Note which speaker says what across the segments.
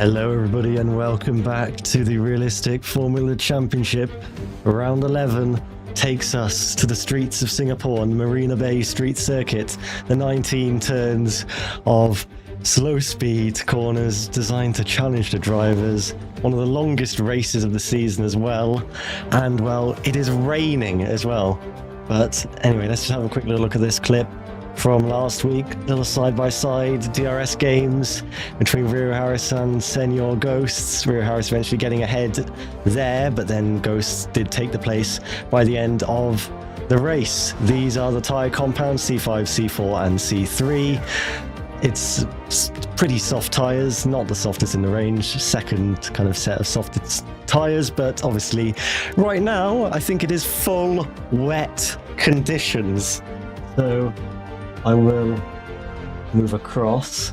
Speaker 1: Hello everybody and welcome back to the Realistic Formula Championship. Round 11 takes us to the streets of Singapore on Marina Bay Street Circuit. The 19 turns of slow speed corners designed to challenge the drivers. One of the longest races of the season as well. And well, it is raining as well. But anyway, let's just have a quick little look at this clip from last week. Little side-by-side DRS games between Rio Harris and Senor Ghosts. Rio Harris eventually getting ahead there, but then Ghosts did take the place by the end of the race. These are the tyre compounds, C5, C4 and C3. It's pretty soft tyres, not the softest in the range. Second kind of set of softest tyres, but obviously right now I think it is full wet conditions. So I will move across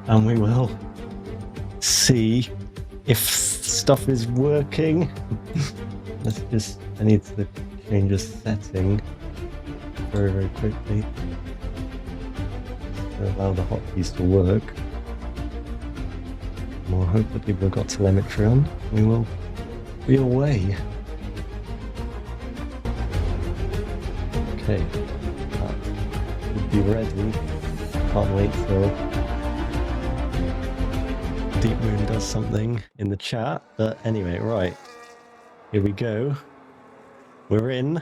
Speaker 1: and we will see if stuff is working. I need to change a setting very, very quickly to allow the hotkeys to work. We'll hope that people have got telemetry on. We will be away. Okay. Be ready. Can't wait till Deep Moon does something in the chat. But anyway, right. Here we go. We're in.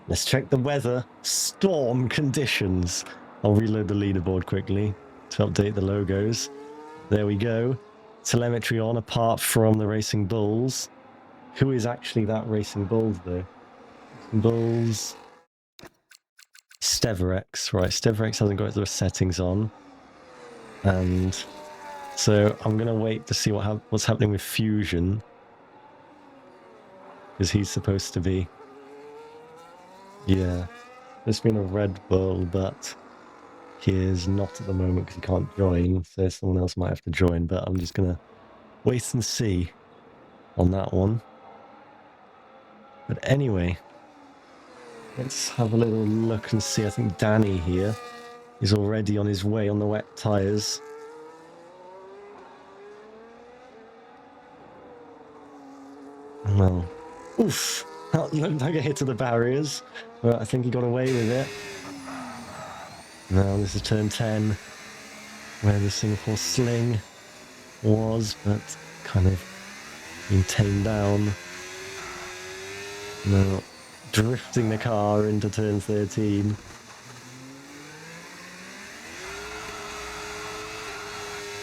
Speaker 1: Let's check the weather. Storm conditions. I'll reload the leaderboard quickly to update the logos. There we go. Telemetry on apart from the Racing Bulls. Who is actually that Racing Bulls though? Racing Bulls. Steverex, right? Steverex hasn't got the settings on, and so I'm gonna wait to see what's happening with Fusion, because he's supposed to be. Yeah, there's been a Red Bull, but he is not at the moment because he can't join. So someone else might have to join, but I'm just gonna wait and see on that one. But anyway. Let's have a little look and see. I think Danny here is already on his way on the wet tyres. Well, oof! That looked like a hit to the barriers, but I think he got away with it. Now this is turn 10, where the Singapore Sling was, but kind of been tamed down. Now, drifting the car into turn 13.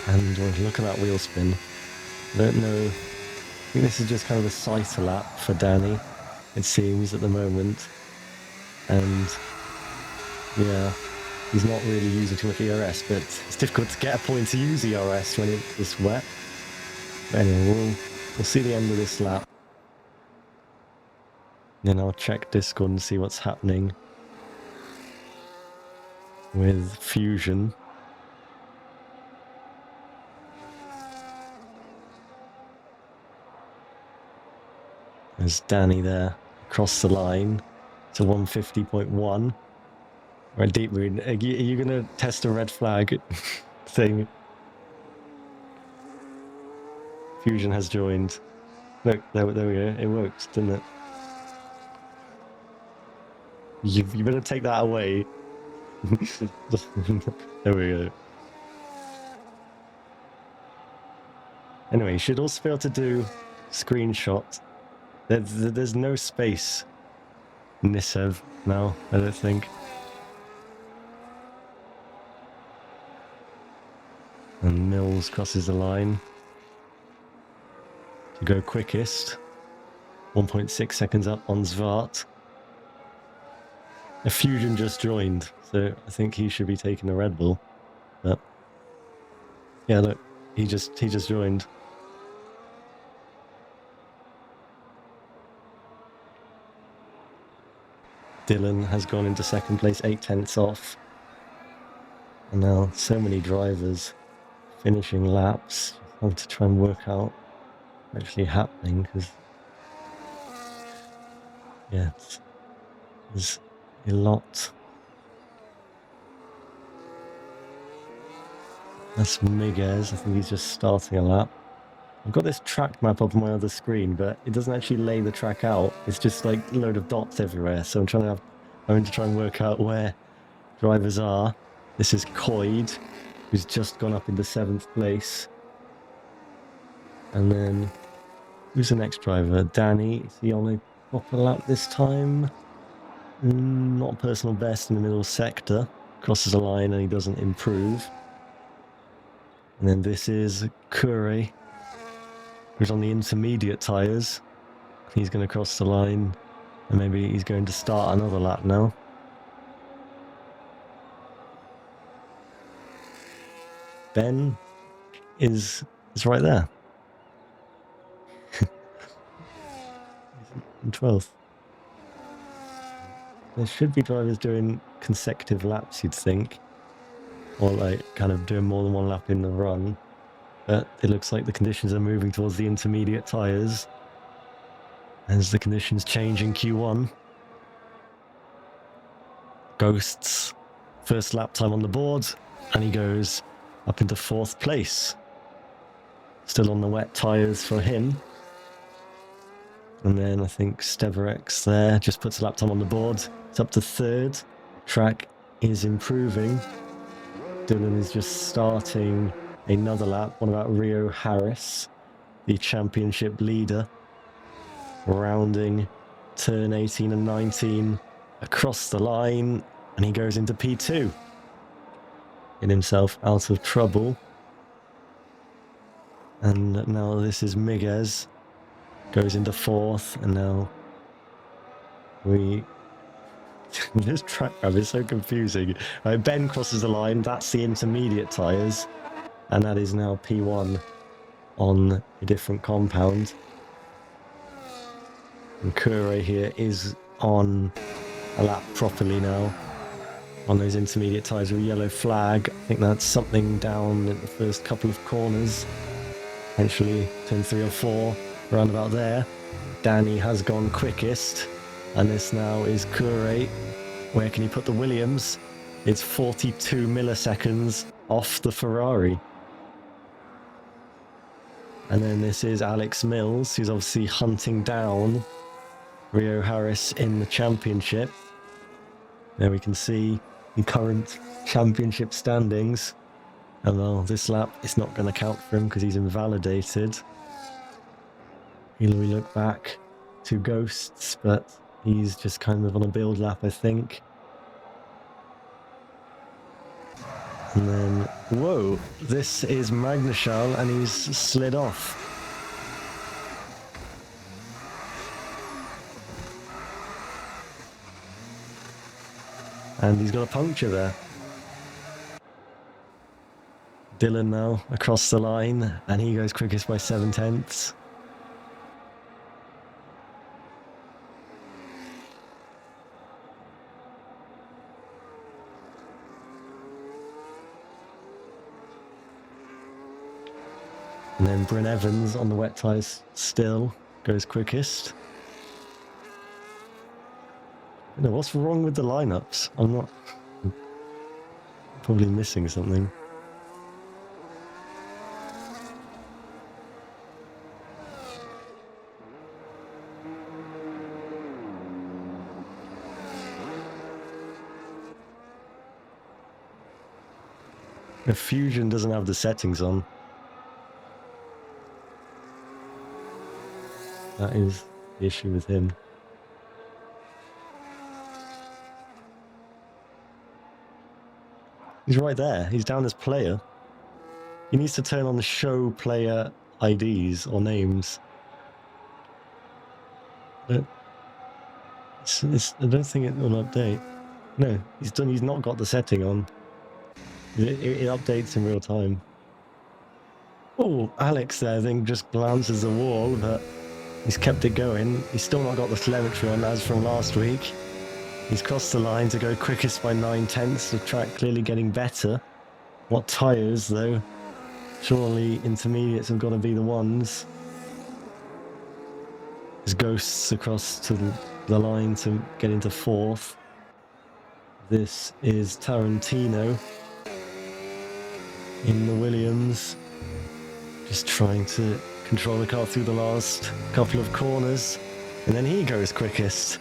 Speaker 1: And look at that wheel spin. I don't know. I think this is just kind of a sighter lap for Danny, it seems, at the moment. And yeah, he's not really using too much ERS, but it's difficult to get a point to use ERS when it's wet. But anyway, we'll see the end of this lap. Then I'll check Discord and see what's happening with Fusion. There's Danny there, across the line to 150.1. Right, Deep Moon, are you going to test a red flag thing? Fusion has joined. Look, there we go. It worked, didn't it? You better take that away. There we go. Anyway, you should also be able to do screenshots. There's no space in Nisev now, I don't think. And Mills crosses the line to go quickest. 1.6 seconds up on Zvart. A Fusion just joined, so I think he should be taking the Red Bull. But yeah, look, he just joined. Dylan has gone into second place, 8/10 off. And now so many drivers finishing laps. I have to try and work out what's actually happening, because yeah, there's a lot That's Miguez. I think he's just starting a lap. I've got this track map up on my other screen, but it doesn't actually lay the track out. It's just like a load of dots everywhere. So I'm going to try and work out where drivers are. This is Coyd, who's just gone up into 7th place. And then, who's the next driver? Danny. Is he on a proper lap this time? Not personal best in the middle sector. Crosses a line and he doesn't improve. And then this is Kure, who's on the intermediate tyres. He's going to cross the line, and maybe he's going to start another lap now. Ben is right there. He's in 12th. There should be drivers doing consecutive laps, you'd think. Or like kind of doing more than one lap in the run. But it looks like the conditions are moving towards the intermediate tyres as the conditions change in Q1. Ghost's first lap time on the board, and he goes up into 4th place. Still on the wet tyres for him. And then I think Steverex there just puts a lap time on the board. It's up to 3rd. Track is improving. Dylan is just starting another lap. What about Rio Harris, the championship leader, rounding turn 18 and 19 across the line, and he goes into P2. In himself out of trouble. And now this is Miguez. Goes into 4th, and now this track map is so confusing. Ben crosses the line, that's the intermediate tyres, and that is now P1 on a different compound. And Kure here is on a lap properly now on those intermediate tyres with a yellow flag. I think that's something down in the first couple of corners, potentially turn 3 or 4, around about there. Danny has gone quickest, and this now is Kure. Where can he put the Williams? It's 42 milliseconds off the Ferrari. And then this is Alex Mills, who's obviously hunting down Rio Harris in the championship. There we can see the current championship standings. And well, this lap is not going to count for him because he's invalidated. Here we look back to Ghosts, but he's just kind of on a build lap, I think. And then, whoa, this is Magnushal, and he's slid off. And he's got a puncture there. Dylan now across the line, and he goes quickest by 7/10. And then Bryn Evans on the wet tyres still goes quickest. I don't know, what's wrong with the lineups? I'm probably missing something. The Fusion doesn't have the settings on. That is the issue with him. He's right there. He's down as player. He needs to turn on the show player IDs or names. But I don't think it will update. No, he's not got the setting on. It updates in real time. Oh, Alex there, I think, just glances the wall, but he's kept it going. He's still not got the telemetry on as from last week. He's crossed the line to go quickest by 9/10. The track clearly getting better. What tyres, though? Surely intermediates have got to be the ones. There's Ghosts across to the line to get into 4th. This is Tarantino. in the Williams, just trying to control the car through the last couple of corners, and then he goes quickest,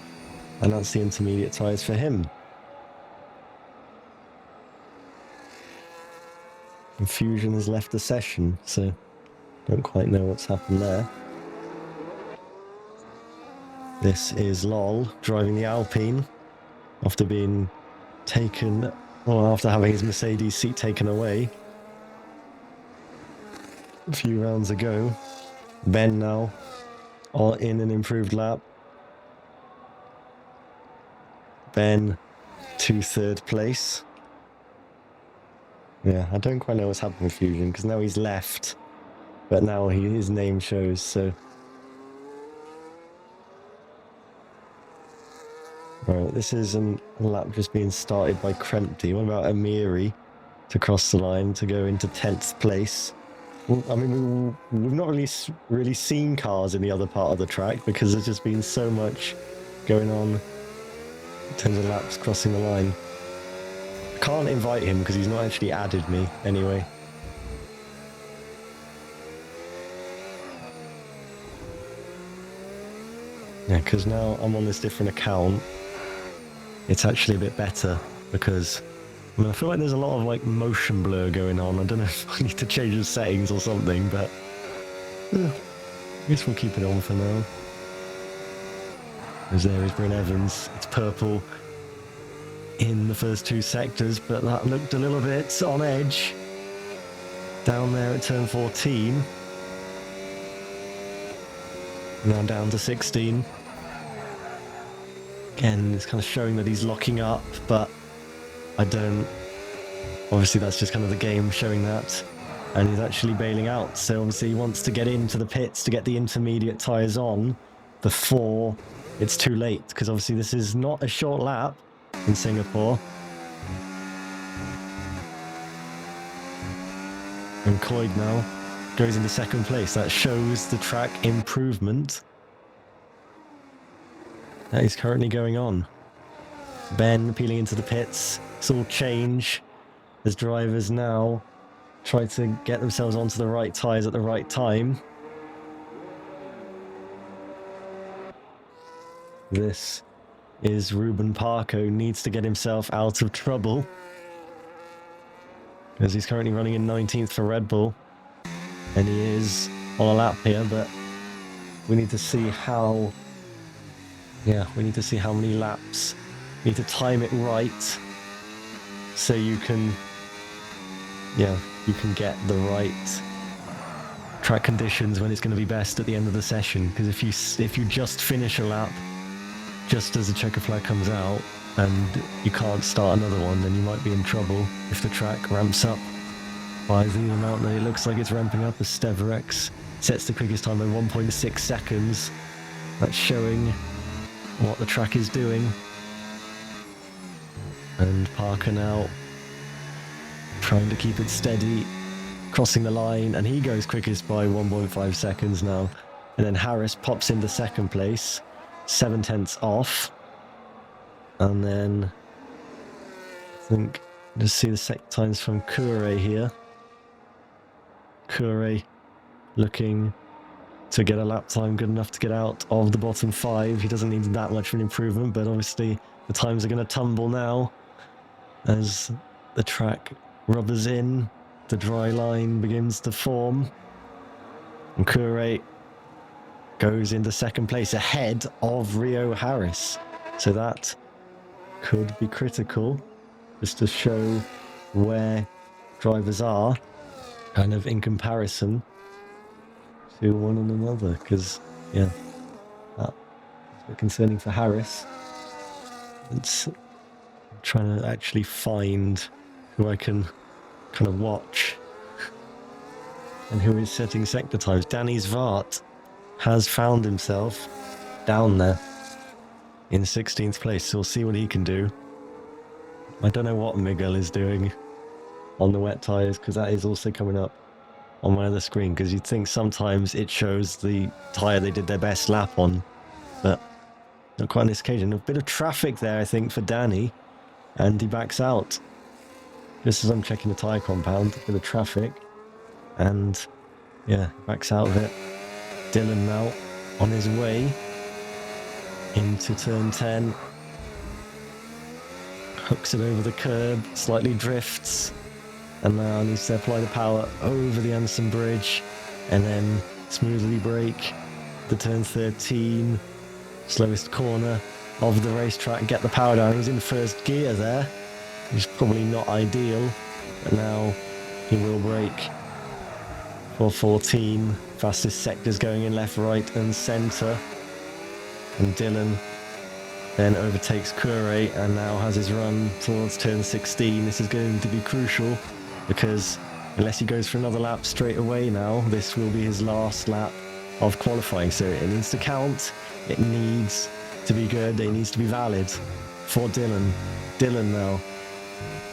Speaker 1: and that's the intermediate tyres for him. Confusion has left the session, so don't quite know what's happened there. This is Lol driving the Alpine after being taken, well, after having his Mercedes seat taken away a few rounds ago. Ben now in an improved lap. Ben to third place. Yeah, I don't quite know what's happened with Fusion because now he's left, but now his name shows, so. Right, this is a lap just being started by Krempty. What about Amiri to cross the line to go into 10th place? Well, I mean, we've not really seen cars in the other part of the track because there's just been so much going on in terms of laps crossing the line. I can't invite him because he's not actually added me anyway. Yeah, because now I'm on this different account. It's actually a bit better because I feel like there's a lot of like motion blur going on. I don't know if I need to change the settings or something, but I guess we'll keep it on for now. As there is Bryn Evans. It's purple in the first two sectors, but that looked a little bit on edge down there at turn 14. Now down to 16. Again, it's kind of showing that he's locking up, but I don't. Obviously, that's just kind of the game showing that. And he's actually bailing out. So obviously, he wants to get into the pits to get the intermediate tyres on before it's too late. Because obviously, this is not a short lap in Singapore. And Coyd now goes into second place. That shows the track improvement that is currently going on. Ben peeling into the pits. It's all change as drivers now try to get themselves onto the right tyres at the right time. This is Ruben Parker, who needs to get himself out of trouble because he's currently running in 19th for Red Bull, and he is on a lap here, but we need to see how many laps. You need to time it right so you can get the right track conditions when it's going to be best at the end of the session. Because if you just finish a lap just as the checker flag comes out and you can't start another one, then you might be in trouble if the track ramps up by the amount that it looks like it's ramping up, as Steverex sets the quickest time by 1.6 seconds. That's showing what the track is doing. And Parker now trying to keep it steady, crossing the line, and he goes quickest by 1.5 seconds now. And then Harris pops into second place, 0.7 off. And then I think just see the sec times from Kure here. Kure looking to get a lap time good enough to get out of the bottom 5. He doesn't need that much of an improvement, but obviously the times are going to tumble now as the track rubbers in, the dry line begins to form, and Kure goes into second place ahead of Rio Harris. So that could be critical, just to show where drivers are kind of in comparison to one another, because that's a bit concerning for Harris. It's trying to actually find who I can kind of watch and who is setting sector times. Danny Zvart has found himself down there in 16th place, so we'll see what he can do. I don't know what Miguel is doing on the wet tyres, because that is also coming up on my other screen, because you'd think sometimes it shows the tyre they did their best lap on, but not quite on this occasion. A bit of traffic there, I think, for Danny, and he backs out. just as I'm checking the tyre compound for the traffic. And yeah, backs out of it. Dylan now on his way into turn 10. Hooks it over the curb, slightly drifts, and now needs to apply the power over the Anson Bridge, and then smoothly brake the turn 13, slowest corner of the racetrack, get the power down. He's in first gear there, which is probably not ideal, but now he will brake for 14. Fastest sectors going in left, right and centre, and Dylan then overtakes Kure and now has his run towards turn 16. This is going to be crucial because unless he goes for another lap straight away now, this will be his last lap of qualifying. So it needs to count, it needs to be good, it needs to be valid for Dylan. Dylan now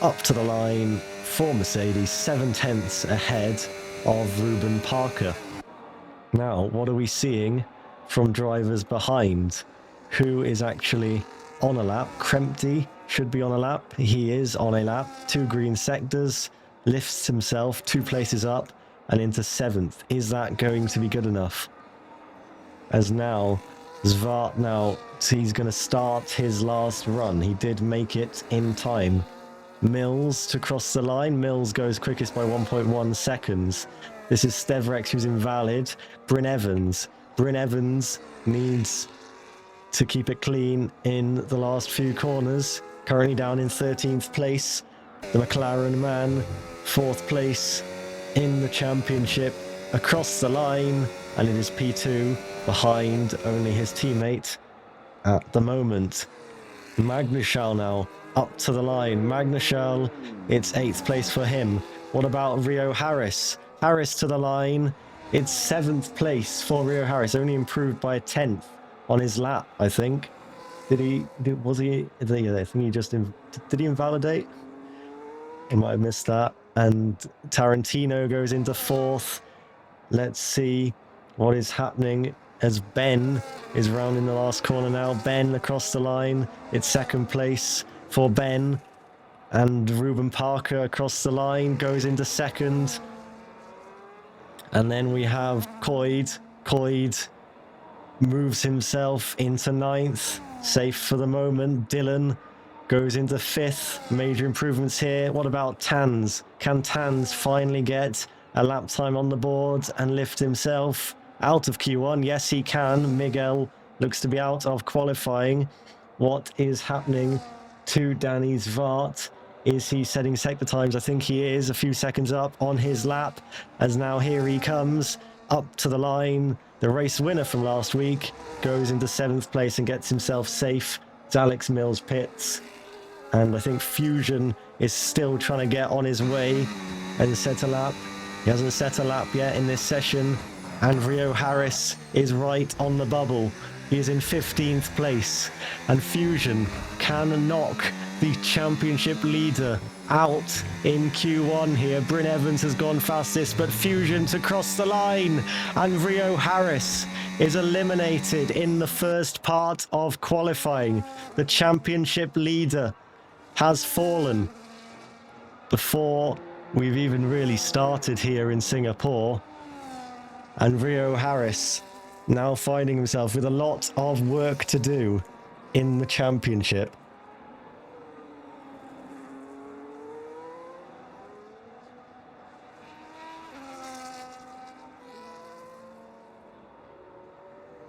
Speaker 1: up to the line for Mercedes, 7/10 ahead of Ruben Parker. Now, what are we seeing from drivers behind? Who is actually on a lap? Krempty should be on a lap. He is on a lap. 2 green sectors, lifts himself 2 places up and into 7th. Is that going to be good enough? As now, Zvart now, he's going to start his last run. He did make it in time. Mills to cross the line. Mills goes quickest by 1.1 seconds. This is Stevrex who's invalid. Bryn Evans. Bryn Evans needs to keep it clean in the last few corners. Currently down in 13th place. The McLaren man, 4th place in the championship. Across the line, and it is P2 behind only his teammate at the moment. Magnuschal now up to the line. Magnuschal, it's 8th place for him. What about Rio Harris? Harris to the line. It's 7th place for Rio Harris, only improved by a 10th on his lap, I think. I think he just, did he invalidate? I might have missed that. And Tarantino goes into 4th. Let's see what is happening as Ben is rounding the last corner now. Ben across the line. It's 2nd place for Ben. And Ruben Parker across the line goes into 2nd. And then we have Coyd. Coyd moves himself into 9th. Safe for the moment. Dylan goes into 5th. Major improvements here. What about Tans? Can Tans finally get a lap time on the board and lift himself out of Q1? Yes, he can. Miguel looks to be out of qualifying. What is happening to Danny Zvart? Is he setting sector times? I think he is. A few seconds up on his lap, as now here he comes up to the line. The race winner from last week goes into 7th place and gets himself safe. It's Alex Mills pits. And I think Fusion is still trying to get on his way and set a lap. He hasn't set a lap yet in this session. And Rio Harris is right on the bubble. He is in 15th place. And Fusion can knock the championship leader out in Q1 here. Bryn Evans has gone fastest, but Fusion to cross the line. And Rio Harris is eliminated in the first part of qualifying. The championship leader has fallen before we've even really started here in Singapore. And Rio Harris now finding himself with a lot of work to do in the championship.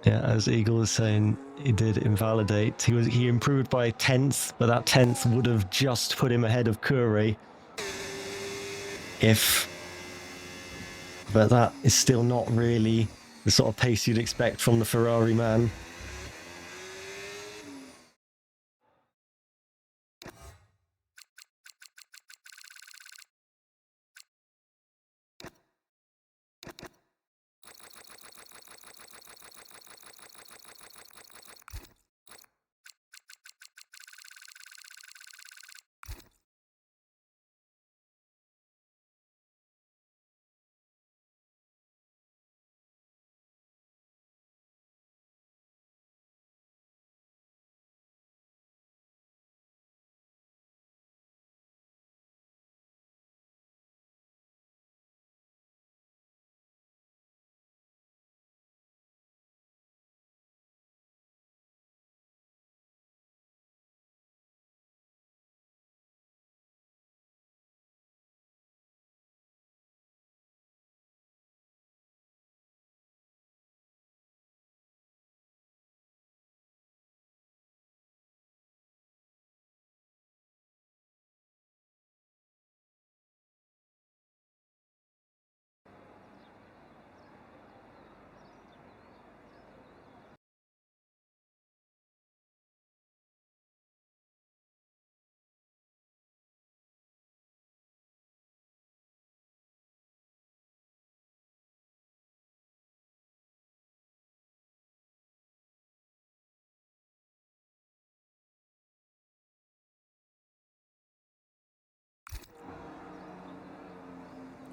Speaker 1: Yeah, as Eagle is saying, he did invalidate. He improved by a 10th, but that 10th would have just put him ahead of Kure. But that is still not really the sort of pace you'd expect from the Ferrari man.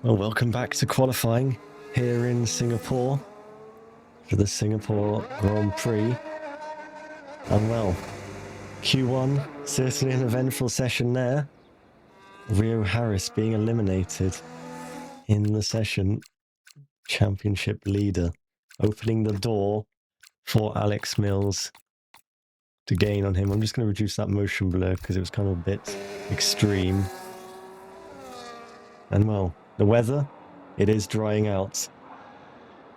Speaker 1: Well, welcome back to qualifying here in Singapore for the Singapore Grand Prix. And well, Q1, certainly an eventful session there. Rio Harris being eliminated in the session, championship leader, opening the door for Alex Mills to gain on him. I'm just going to reduce that motion blur because it was kind of a bit extreme. And well, the weather, it is drying out.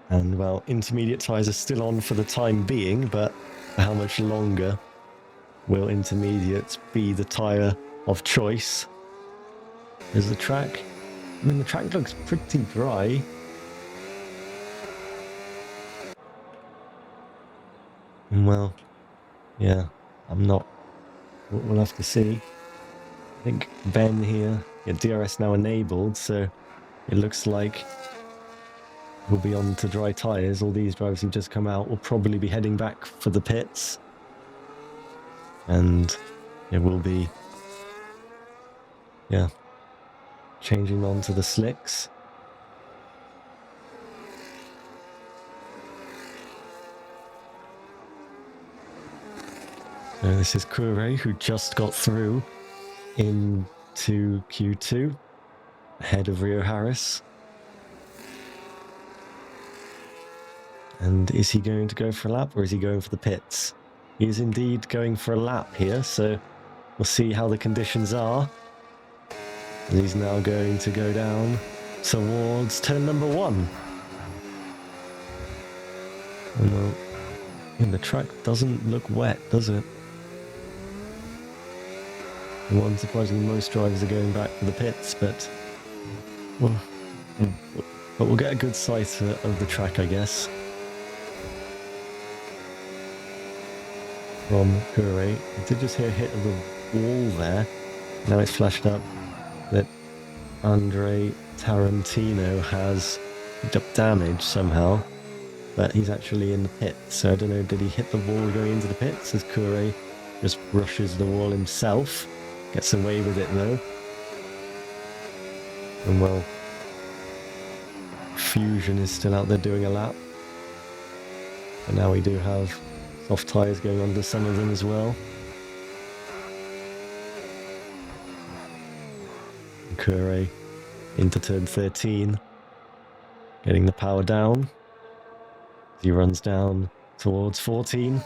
Speaker 1: And well, intermediate tyres are still on for the time being, but for how much longer will intermediates be the tyre of choice? Is the track? I mean, the track looks pretty dry. Well, yeah, I'm not. We'll have to see. I think Ben here, yeah, DRS now enabled, so it looks like we'll be on to dry tyres. All these drivers who've just come out will probably be heading back for the pits. And it will be, yeah, changing on to the slicks. So this is Kure, who just got through into Q2, ahead of Rio Harris. And is he going to go for a lap, or is he going for the pits? He is indeed going for a lap here, so we'll see how the conditions are. And he's now going to go down towards turn number 1. And well, yeah, the track doesn't look wet, does it? And unsurprisingly, most drivers are going back for the pits, but well, we'll get a good sight of the track, I guess. From Kure. I did just hear a hit of the wall there. Now it's flashed up that Andre Tarantino has picked up damage somehow, but he's actually in the pit. So I don't know, did he hit the wall going into the pits as Kure just rushes the wall himself? Gets away with it though. And well, Fusion is still out there doing a lap. But now we do have soft tyres going under some of them as well. Kure into turn 13, getting the power down. He runs down towards 14.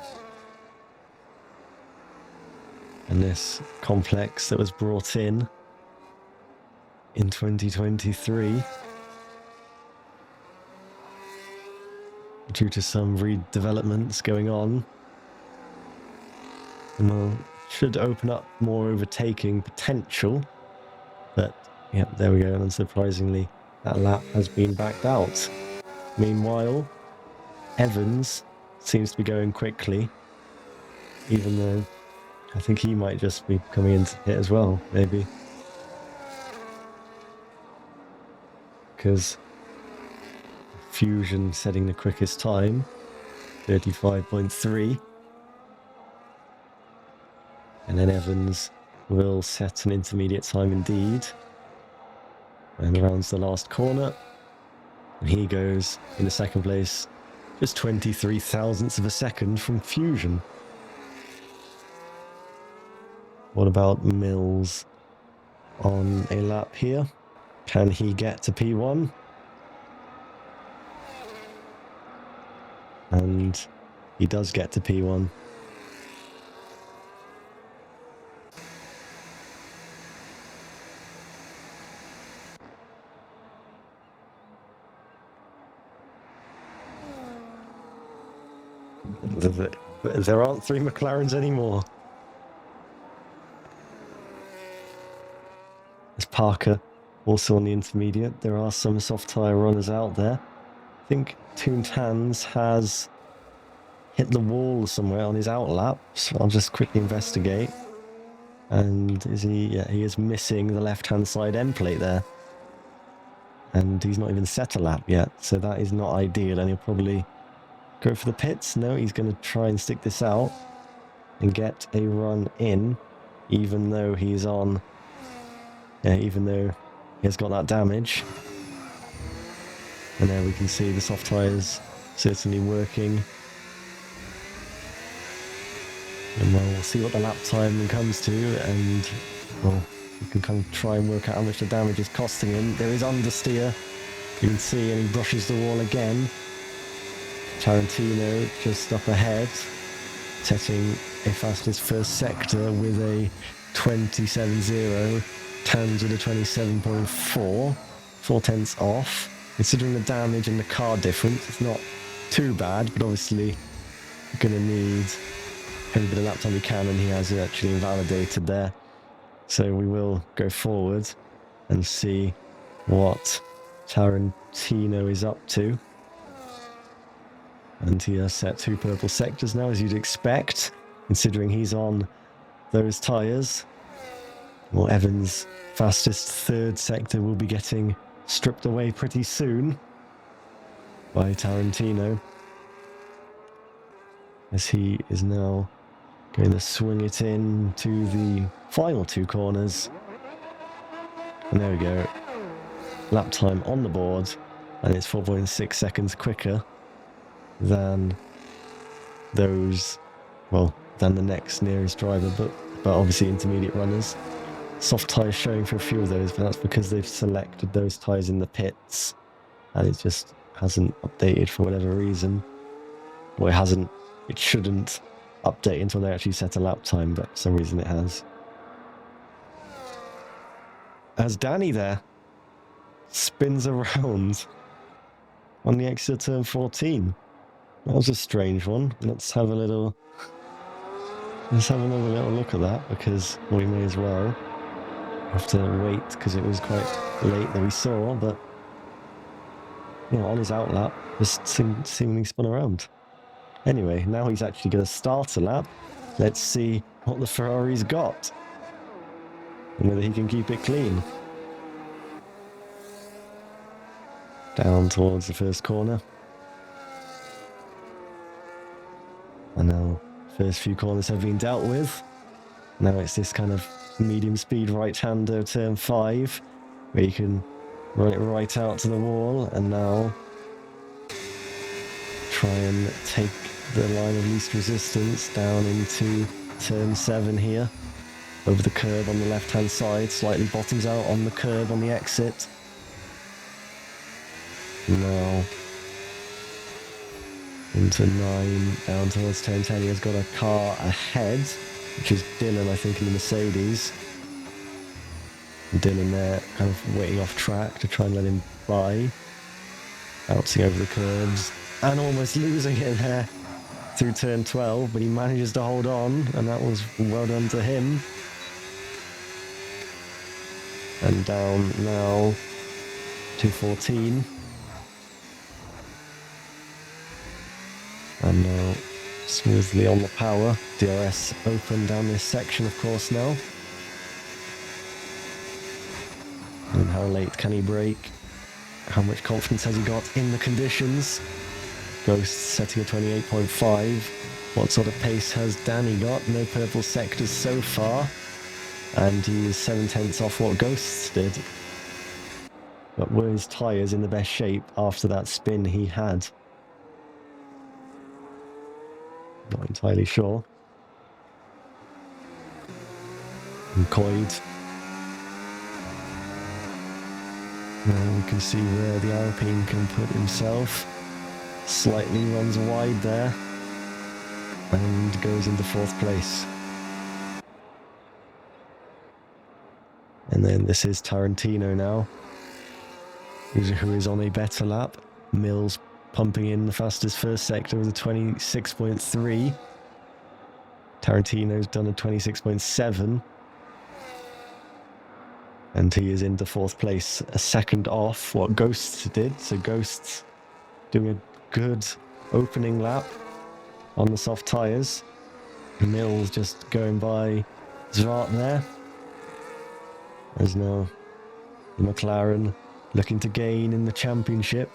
Speaker 1: And this complex that was brought in 2023 due to some redevelopments going on, and well, should open up more overtaking potential. But yeah, there we go, and unsurprisingly that lap has been backed out. Meanwhile, Evans seems to be going quickly, even though I think he might just be coming into pit as well, maybe. Because Fusion setting the quickest time, 35.3. And then Evans will set an intermediate time indeed. And rounds the last corner. And he goes into second place, just 23 thousandths of a second from Fusion. What about Mills on a lap here? Can he get to P1? And he does get to P1. There aren't 3 McLarens anymore. There's Parker also on the intermediate. There are some soft tyre runners out there. I think Tuned Hands has hit the wall somewhere on his outlap, so I'll just quickly investigate. And is he? Yeah, he is missing the left-hand side end plate there. And he's not even set a lap yet, so that is not ideal, and he'll probably go for the pits. No, he's going to try and stick this out and get a run in, even though he's on, yeah, even though he has got that damage. And there we can see the soft tyres certainly working. And we'll see what the lap time comes to, and well, you can kind of try and work out how much the damage is costing him. There is understeer, you can see, and he brushes the wall again. Tarantino just up ahead, setting a fastest first sector with a 27.0, Tans with a 27.4, 4/10 off. Considering the damage and the car difference, it's not too bad, but obviously you're going to need every bit of lap time you can, and he has it actually invalidated there. So we will go forward and see what Tarantino is up to. And he has set 2 purple sectors now, as you'd expect, considering he's on those tyres. Well, Evans' fastest 3rd sector will be getting stripped away pretty soon by Tarantino, as he is now going to swing it in to the final 2 corners. And there we go. Lap time on the board, and it's 4.6 seconds quicker than those, well, than the next nearest driver, but obviously intermediate runners. Soft tyres showing for a few of those, but that's because they've selected those tyres in the pits, and it just hasn't updated for whatever reason. Well, it shouldn't update until they actually set a lap time, but for some reason it has. As Danny there spins around on the exit of turn 14. That was a strange one. Let's have another little look at that, because we may as well have to wait, because it was quite late that we saw, but yeah, on his outlap, just seemingly spun around. Anyway, now he's actually going to start a lap. Let's see what the Ferrari's got, and whether he can keep it clean. Down towards the first corner. And now, first few corners have been dealt with. Now it's this kind of medium speed right-hander turn 5, where you can run it right out to the wall, and now try and take the line of least resistance down into turn 7 here. Over the curb on the left-hand side, slightly bottoms out on the curb on the exit. Now into 9, down towards turn 10. He has got a car ahead, which is Dylan, I think, in the Mercedes. And Dylan there kind of waiting off track to try and let him by. Bouncing over the curbs and almost losing it there through turn 12, but he manages to hold on, and that was well done to him. And down now to 14. And now smoothly on the power. DRS open down this section, of course, now. And how late can he brake? How much confidence has he got in the conditions? Ghost setting a 28.5. What sort of pace has Danny got? No purple sectors so far. And he is 7/10 off what Ghosts did. But were his tyres in the best shape after that spin he had? Not entirely sure. And Coyd. Now we can see where the Alpine can put himself. Slightly runs wide there. And goes into 4th place. And then this is Tarantino now, who is on a better lap. Mills pumping in the fastest first sector with a 26.3. Tarantino's done a 26.7. And he is into 4th place, a second off what Ghosts did. So Ghosts doing a good opening lap on the soft tyres. Mills just going by Zwart there. As now the McLaren looking to gain in the championship.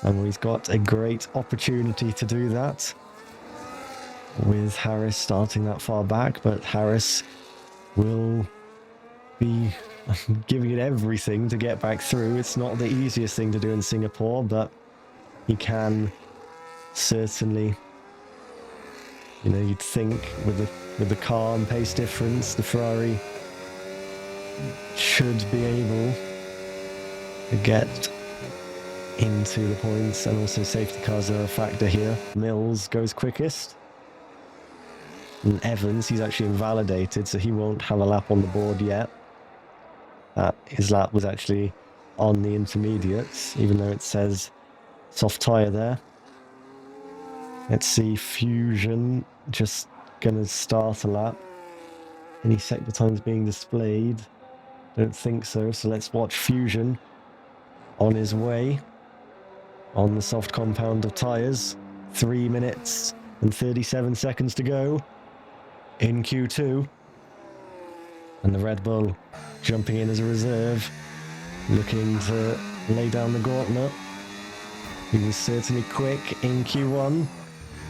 Speaker 1: And he's got a great opportunity to do that, with Harris starting that far back, but Harris will be giving it everything to get back through. It's not the easiest thing to do in Singapore, but he can certainly, you know, you'd think with the car and pace difference, the Ferrari should be able to get into the points, and also safety cars are a factor here. Mills goes quickest. And Evans, he's actually invalidated, so he won't have a lap on the board yet. His lap was actually on the intermediates, even though it says soft tyre there. Let's see, Fusion just gonna start a lap. Any sector times being displayed? Don't think so, so let's watch Fusion on his way on the soft compound of tyres. 3 minutes and 37 seconds to go in Q2. And the Red Bull jumping in as a reserve, looking to lay down the gauntlet. He was certainly quick in Q1,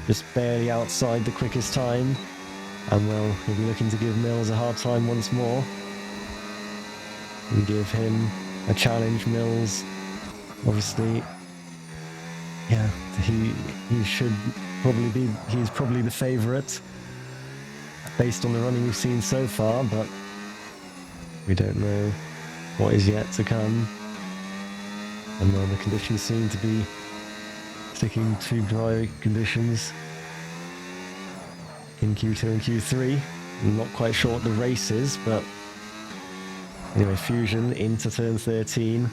Speaker 1: just barely outside the quickest time. And well, he'll be looking to give Mills a hard time once more. And give him a challenge. Mills, obviously, yeah, he should probably be, he's probably the favourite based on the running we've seen so far, but we don't know what is yet to come. And well, the conditions seem to be sticking to dry conditions in Q2 and Q3. I'm not quite sure what the race is, but anyway, Fusion into turn 13.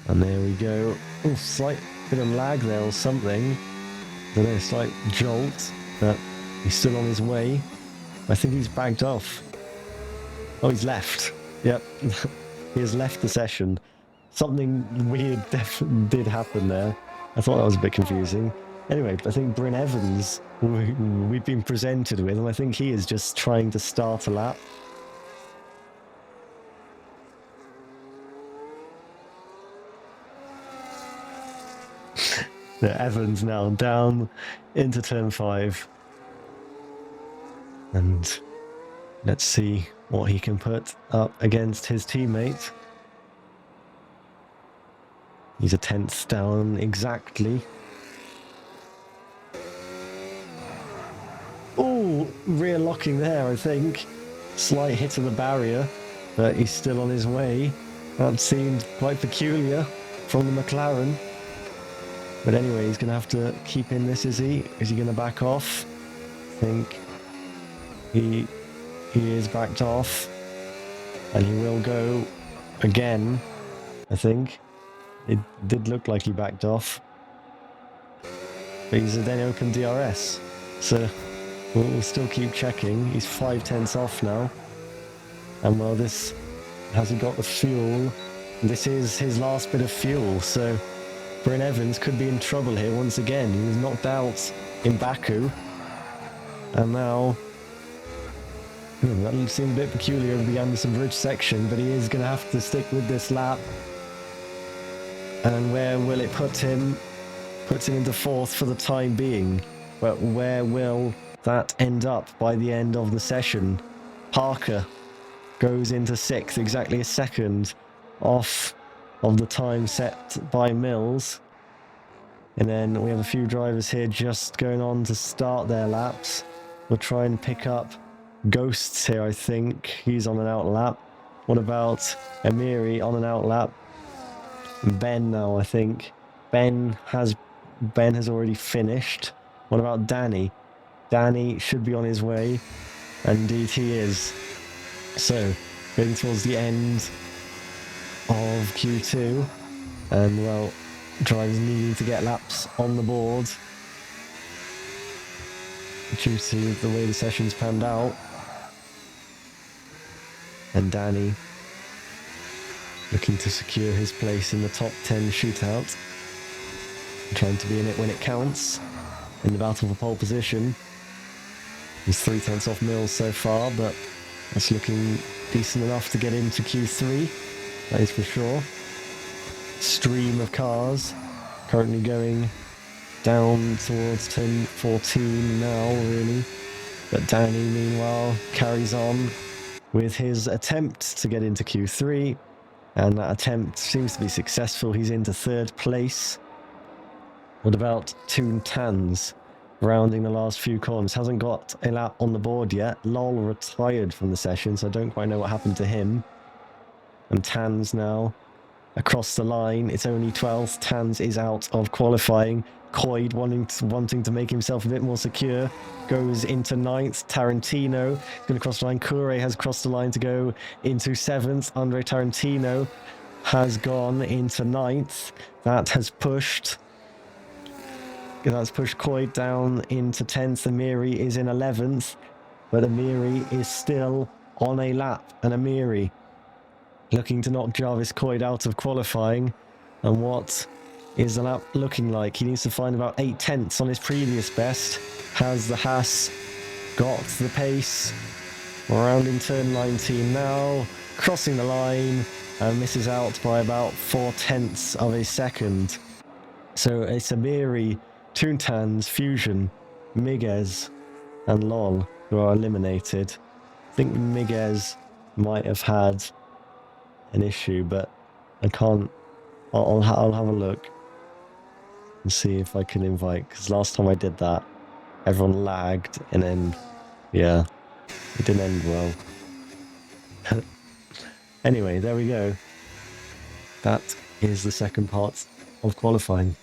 Speaker 1: And there we go. Oh, slight bit of lag there or something. I don't know, slight jolt, but he's still on his way. I think he's backed off. Oh, he's left. Yep, he has left the session. Something weird did happen there. I thought that was a bit confusing. Anyway, I think Bryn Evans, we've been presented with, and I think he is just trying to start a lap. Evans now down into turn 5. And let's see what he can put up against his teammate. He's a 10th down exactly. Oh, rear locking there, I think. Slight hit of the barrier, but he's still on his way. That seemed quite peculiar from the McLaren. But anyway, he's going to have to keep in this, is he? Is he going to back off? I think he is backed off. And he will go again, I think. It did look like he backed off. But he's then open DRS. So we'll still keep checking. He's 5/10 off now. And well, this hasn't got the fuel. This is his last bit of fuel, so Bryn Evans could be in trouble here once again. He was knocked out in Baku. And now, that seemed a bit peculiar over the Anderson Bridge section, but he is going to have to stick with this lap. And where will it put him? Puts him into 4th for the time being. But where will that end up by the end of the session? Parker goes into 6th, exactly a second off of the time set by Mills. And then we have a few drivers here just going on to start their laps. We'll try and pick up Ghosts here, I think. He's on an out lap. What about Amiri on an out lap? Ben now, I think. Ben has already finished. What about Danny? Danny should be on his way. Indeed he is. So, getting towards the end of Q2, and well, drivers needing to get laps on the board due to the way the session's panned out. And Danny looking to secure his place in the top 10 shootout, trying to be in it when it counts in the battle for pole position. He's 3/10 off Mills so far, but that's looking decent enough to get into Q3. That is for sure. Stream of cars currently going down towards turn 14 now, really. But Danny, meanwhile, carries on. with his attempt to get into Q3, and that attempt seems to be successful. He's into third place. What about Toon Tans rounding the last few corners? Hasn't got a lap on the board yet. Lol retired from the session, so I don't quite know what happened to him. And Tans now across the line. It's only 12th. Tans is out of qualifying. Coyd wanting to make himself a bit more secure goes into 9th. Tarantino going to cross the line. Kure has crossed the line to go into 7th. Andre Tarantino has gone into 9th. That's pushed Coyd down into 10th. Amiri is in 11th, but Amiri is still on a lap, and Amiri looking to knock Jarvis Coyd out of qualifying. And what is the lap looking like? He needs to find about 8 tenths on his previous best. Has the Haas got the pace? Around in turn 19 now, crossing the line, and misses out by about 4 tenths of a second. So it's Amiri, Toontans, Fusion, Miguez, and Lol who are eliminated. I think Miguez might have had an issue, but I can't. I'll have a look and see if I can invite, because last time I did that, everyone lagged, and then, yeah, it didn't end well. Anyway, there we go. That is the second part of qualifying.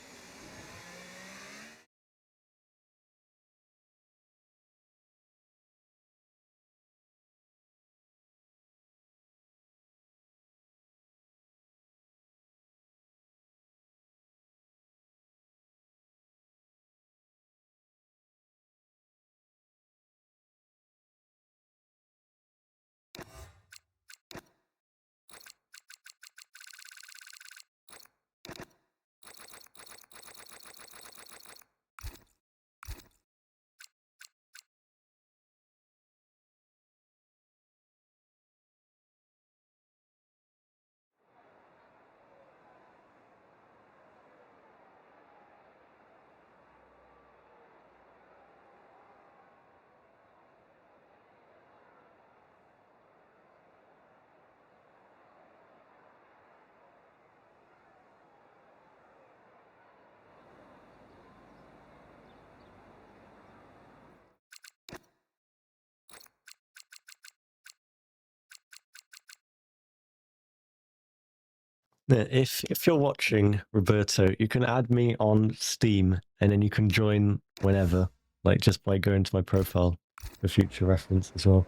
Speaker 1: If you're watching, Roberto, you can add me on Steam, and then you can join whenever, like just by going to my profile for future reference as well.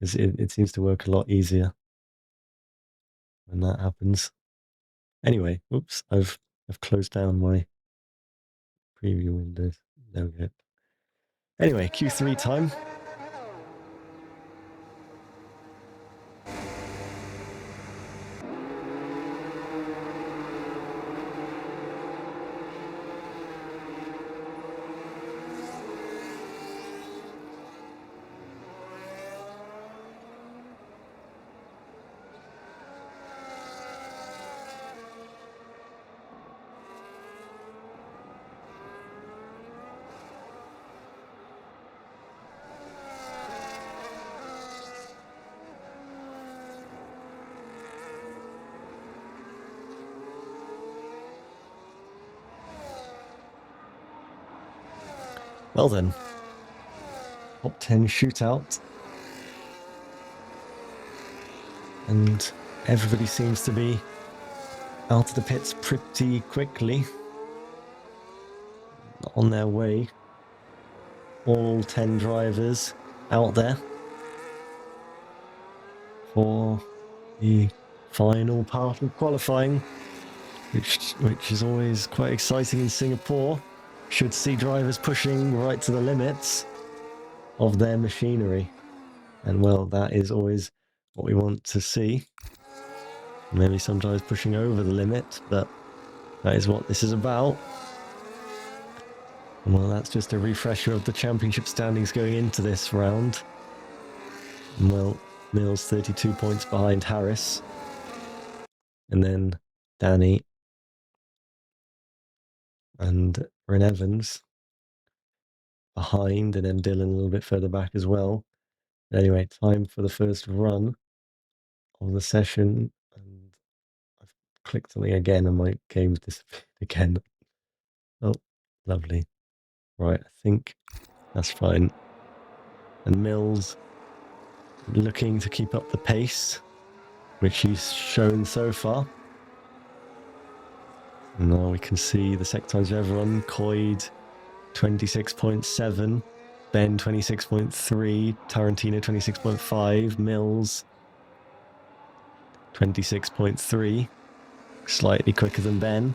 Speaker 1: It seems to work a lot easier when that happens. Anyway, oops, I've closed down my preview windows. There we go. Anyway, Q3 time. Well then, top 10 shootout. And everybody seems to be out of the pits pretty quickly. On their way. All 10 drivers out there for the final part of qualifying, which is always quite exciting in Singapore. Should see drivers pushing right to the limits of their machinery. And well, that is always what we want to see. Maybe some drivers pushing over the limit, but that is what this is about. And well, that's just a refresher of the championship standings going into this round. And well, Mills 32 points behind Harris. And then Danny and Ren Evans behind, and then Dylan a little bit further back as well. Anyway, time for the first run of the session, and I've clicked something again and my game's disappeared again. Oh, lovely. Right, I think that's fine. And Mills looking to keep up the pace, which he's shown so far. And now we can see the second times of everyone. Coyd 26.7, Ben 26.3, Tarantino 26.5, Mills 26.3, slightly quicker than Ben.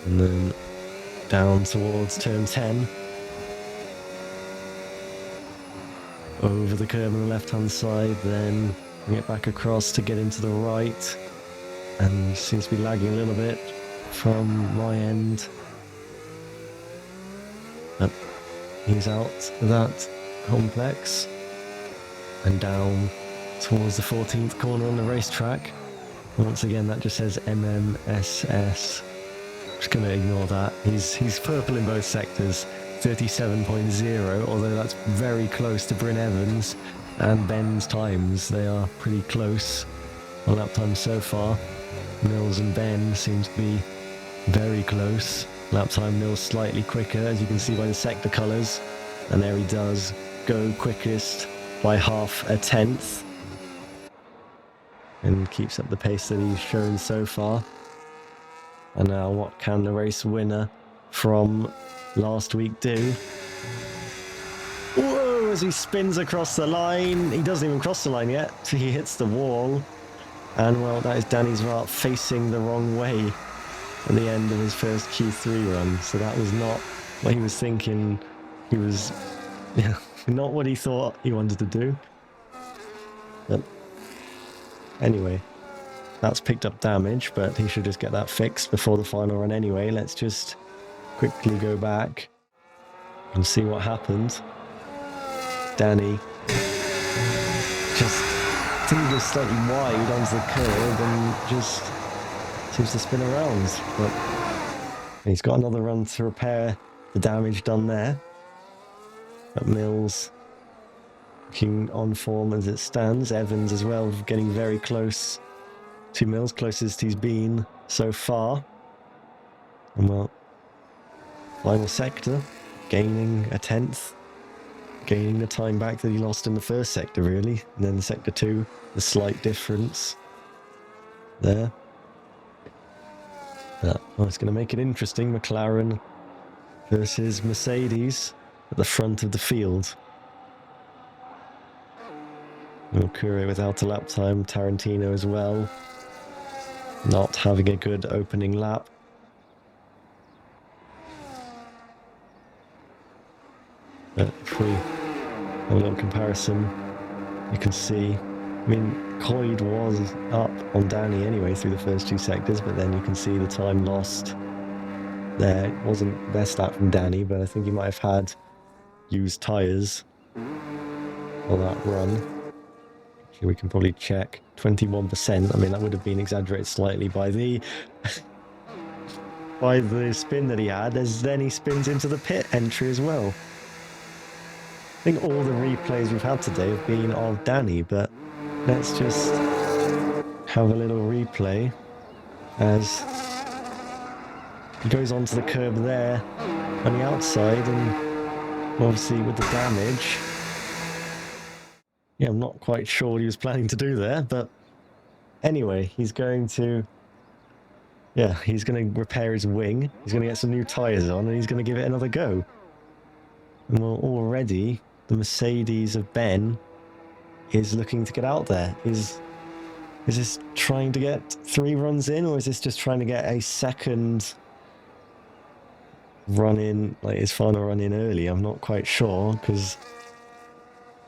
Speaker 1: And then down towards turn 10. Over the curb on the left-hand side, then bring it back across to get into the right. And seems to be lagging a little bit from my end. But he's out of that complex. And down towards the 14th corner on the racetrack. Once again, that just says MMSS. Just going to ignore that. He's purple in both sectors. 37.0, although that's very close to Bryn Evans and Ben's times. They are pretty close on lap times so far. Mills and Ben seem to be very close. Lap time Mills slightly quicker, as you can see by the sector colours. And there he does go quickest by half a tenth. And keeps up the pace that he's shown so far. And now what can the race winner from last week do? Whoa, as he spins across the line. He doesn't even cross the line yet. He hits the wall. And well, that is Danny Zwart facing the wrong way at the end of his first Q3 run. So that was not what he was thinking. He was not what he thought he wanted to do. But anyway, that's picked up damage, but he should just get that fixed before the final run anyway. Let's just quickly go back and see what happened. Danny just, I think he goes slightly wide onto the curb and just seems to spin around. But he's got another run to repair the damage done there. But Mills looking on form as it stands. Evans as well, getting very close to Mills, closest he's been so far. And well, final sector, gaining a tenth, gaining the time back that he lost in the first sector, really. And then sector 2, the slight difference there. Well, it's going to make it interesting. McLaren versus Mercedes at the front of the field. Okure without a lap time, Tarantino as well. Not having a good opening lap. But if we have a little comparison, you can see, I mean, Coyd was up on Danny anyway through the first 2 sectors, but then you can see the time lost there. It wasn't the best lap from Danny, but I think he might have had used tyres on that run. Actually, we can probably check 21%. I mean, that would have been exaggerated slightly by the by the spin that he had, as then he spins into the pit entry as well. I think all the replays we've had today have been of Danny, but let's just have a little replay as he goes onto the curb there on the outside, and obviously with the damage, yeah, I'm not quite sure what he was planning to do there, but anyway, he's going to repair his wing, he's going to get some new tyres on, and he's going to give it another go. And well, already the Mercedes of Ben is looking to get out there. Is this trying to get 3 runs in, or is this just trying to get a second run in, like his final run in early? I'm not quite sure, because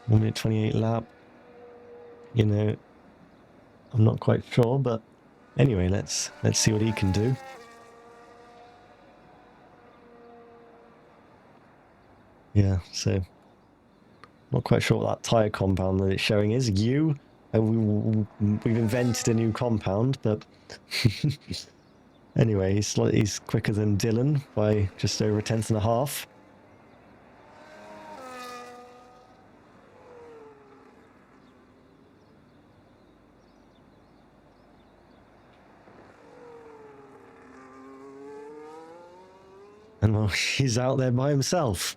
Speaker 1: 1 minute 28 lap, you know, I'm not quite sure, but anyway, let's see what he can do. Yeah, so not quite sure what that tyre compound that it's showing is. We've invented a new compound, but Anyway, he's quicker than Dylan by just over a tenth and a half. And well, he's out there by himself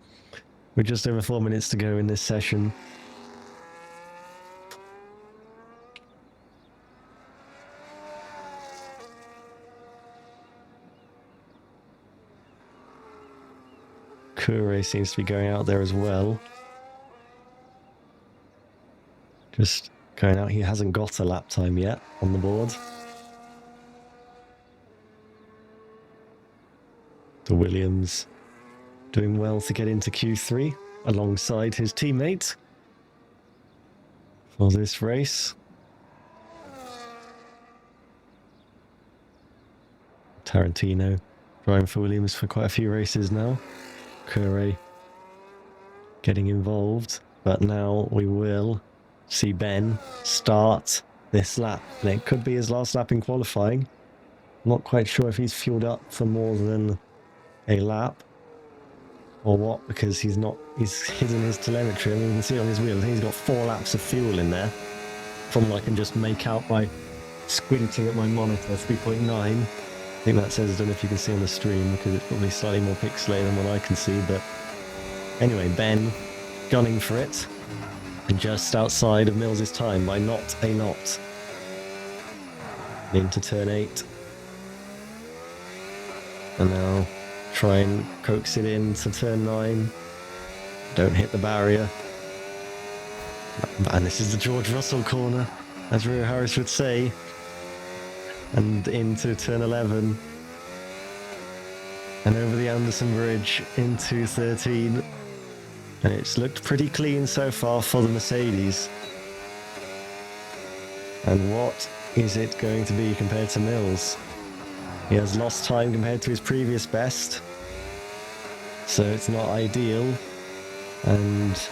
Speaker 1: with just over 4 minutes to go in this session. Kure seems to be going out there as well. Just going out. He hasn't got a lap time yet on the board. The Williams doing well to get into Q3 alongside his teammate for this race. Tarantino driving for Williams for quite a few races now. Kure getting involved, but now we will see Ben start this lap, and it could be his last lap in qualifying. I'm not quite sure if he's fueled up for more than a lap or what, because he's hidden his telemetry. I mean, you can see on his wheel, I think he's got 4 laps of fuel in there from what I can just make out by squinting at my monitor. 3.9. I think that says, I don't know if you can see on the stream because it's probably slightly more pixelated than what I can see, but anyway, Ben gunning for it and just outside of Mills's time by not a knot. Into turn 8. And now try and coax it into turn 9. Don't hit the barrier. And this is the George Russell corner, as Rio Harris would say. And into turn 11. And over the Anderson Bridge into 13. And it's looked pretty clean so far for the Mercedes. And what is it going to be compared to Mills? He has lost time compared to his previous best, so it's not ideal, and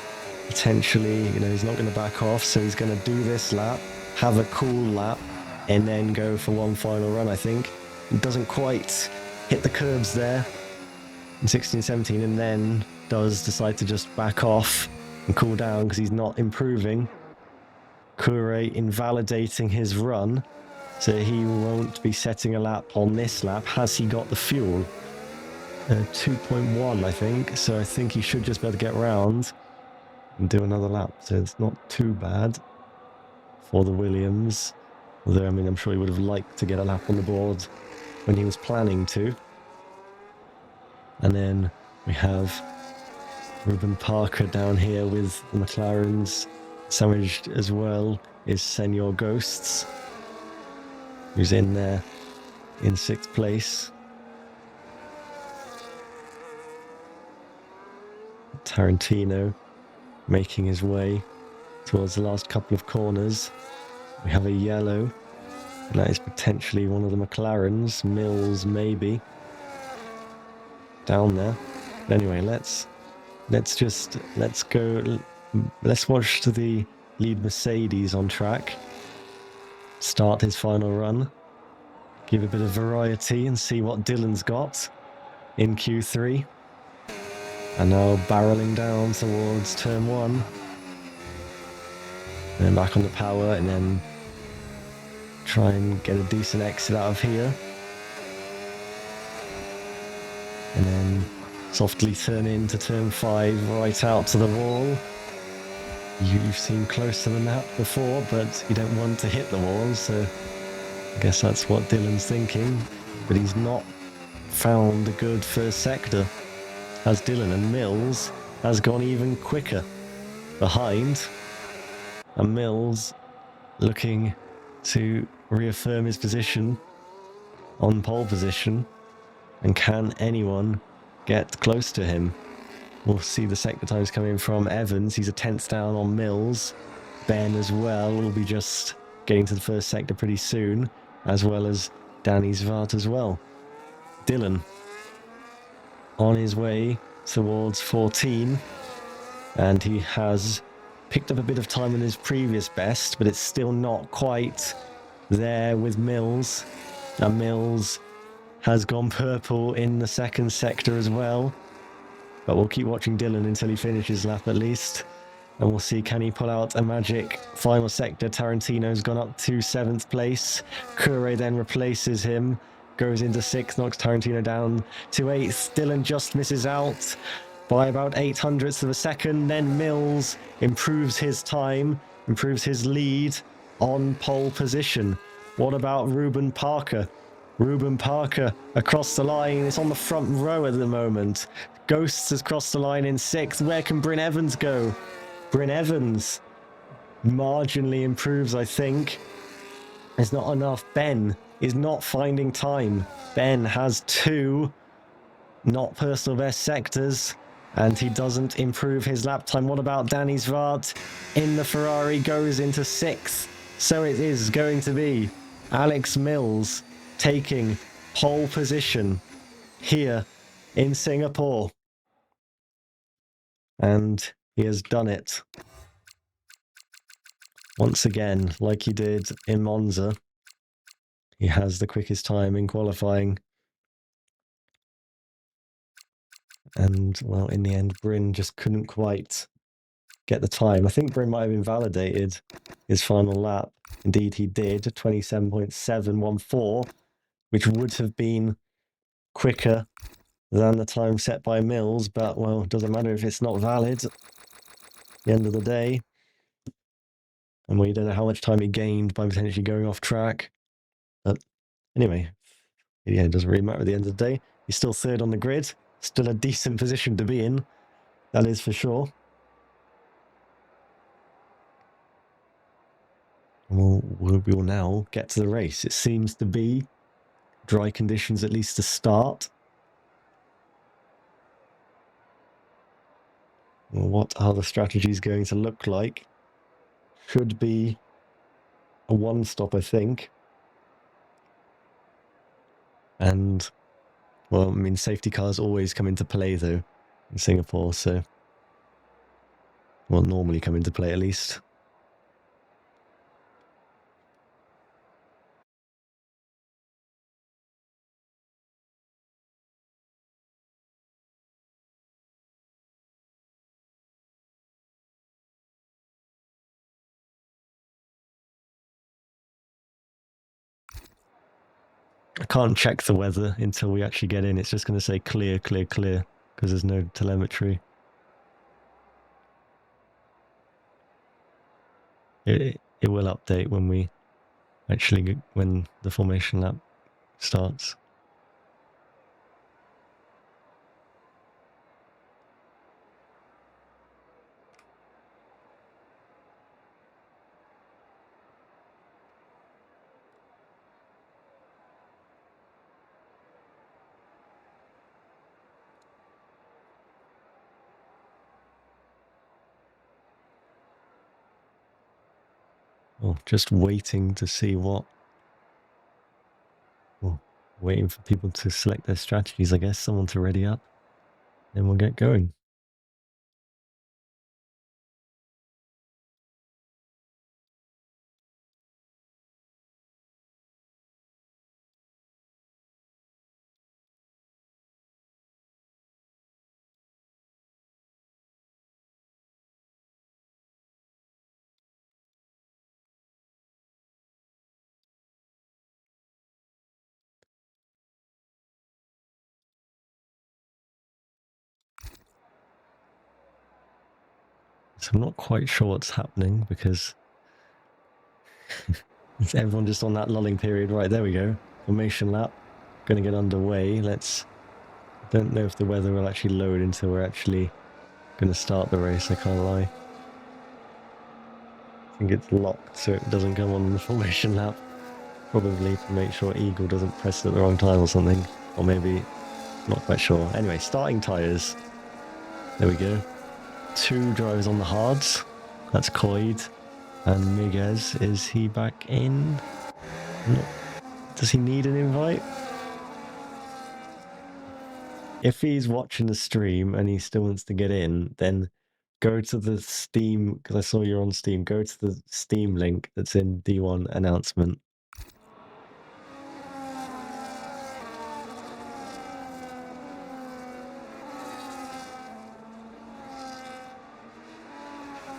Speaker 1: potentially, he's not going to back off, so he's going to do this lap, have a cool lap, and then go for one final run, I think. He doesn't quite hit the curbs there in 16-17, and then does decide to just back off and cool down because he's not improving. Kure invalidating his run, so he won't be setting a lap on this lap. Has he got the fuel? 2.1, I think. So I think he should just be able to get round and do another lap. So it's not too bad for the Williams. Although, I mean, I'm sure he would have liked to get a lap on the board when he was planning to. And then we have Ruben Parker down here with the McLarens. Sandwiched as well is Senor Ghosts, who's in there in 6th place. Tarantino making his way towards the last couple of corners. We have a yellow, and that is potentially one of the McLarens. Mills maybe down there. But anyway, let's watch the lead Mercedes on track start his final run, give a bit of variety and see what Dylan's got in Q3. And now barreling down towards turn 1, and then back on the power, and then try and get a decent exit out of here, and then softly turn into turn 5 right out to the wall. You've seen closer than that before, but you don't want to hit the wall, so I guess that's what Dylan's thinking. But he's not found a good first sector, as Dylan, and Mills has gone even quicker behind. And Mills looking to reaffirm his position on pole position. And can anyone get close to him? We'll see the sector times coming from Evans. He's a 10th down on Mills. Ben as well will be just getting to the first sector pretty soon, as well as Danny Zwart as well. Dylan on his way towards 14, and he has picked up a bit of time in his previous best, but it's still not quite there with Mills. And Mills has gone purple in the second sector as well. But we'll keep watching Dylan until he finishes lap at least. And we'll see, can he pull out a magic final sector? Tarantino's gone up to 7th place. Kure then replaces him, goes into 6th, knocks Tarantino down to 8th. Dylan just misses out by about 0.08 of a second. Then Mills improves his time, improves his lead on pole position. What about Ruben Parker? Ruben Parker across the line. It's on the front row at the moment. Ghosts has crossed the line in 6th. Where can Bryn Evans go? Bryn Evans marginally improves, I think. It's not enough. Ben is not finding time. Ben has 2 not personal best sectors, and he doesn't improve his lap time. What about Danny Zwart in the Ferrari? Goes into 6th. So it is going to be Alex Mills taking pole position here in Singapore. And he has done it. Once again, like he did in Monza, he has the quickest time in qualifying. And, well, in the end, Bryn just couldn't quite get the time. I think Bryn might have invalidated his final lap. Indeed, he did, 27.714, which would have been quicker than the time set by Mills, but, well, it doesn't matter if it's not valid at the end of the day. And we don't know how much time he gained by potentially going off track. But anyway, yeah, it doesn't really matter at the end of the day. He's still 3rd on the grid. Still a decent position to be in. That is for sure. We'll now get to the race. It seems to be dry conditions, at least to start. Well, what are the strategies going to look like? Should be a one-stop, I think. And, well, I mean, safety cars always come into play, though, in Singapore, so... well, normally come into play, at least. I can't check the weather until we actually get in. It's just going to say clear, clear, clear, because there's no telemetry. It will update when we actually, when the formation lap starts. Oh, just waiting to see what... well, waiting for people to select their strategies, I guess. Someone to ready up. Then we'll get going. So I'm not quite sure what's happening, because it's everyone just on that lulling period. Right, there we go. Formation lap. Going to get underway. Let's... don't know if the weather will actually load until we're actually going to start the race, I can't lie. I think it's locked so it doesn't come on the formation lap. Probably to make sure Eagle doesn't press it at the wrong time or something. Or maybe... not quite sure. Anyway, starting tyres. There we go. 2 drivers on the hards. That's Coyd and Miguez. Is he back in? No. Does he need an invite? If he's watching the stream and he still wants to get in, then go to the Steam, because I saw you're on Steam, go to the Steam link that's in D1 announcement.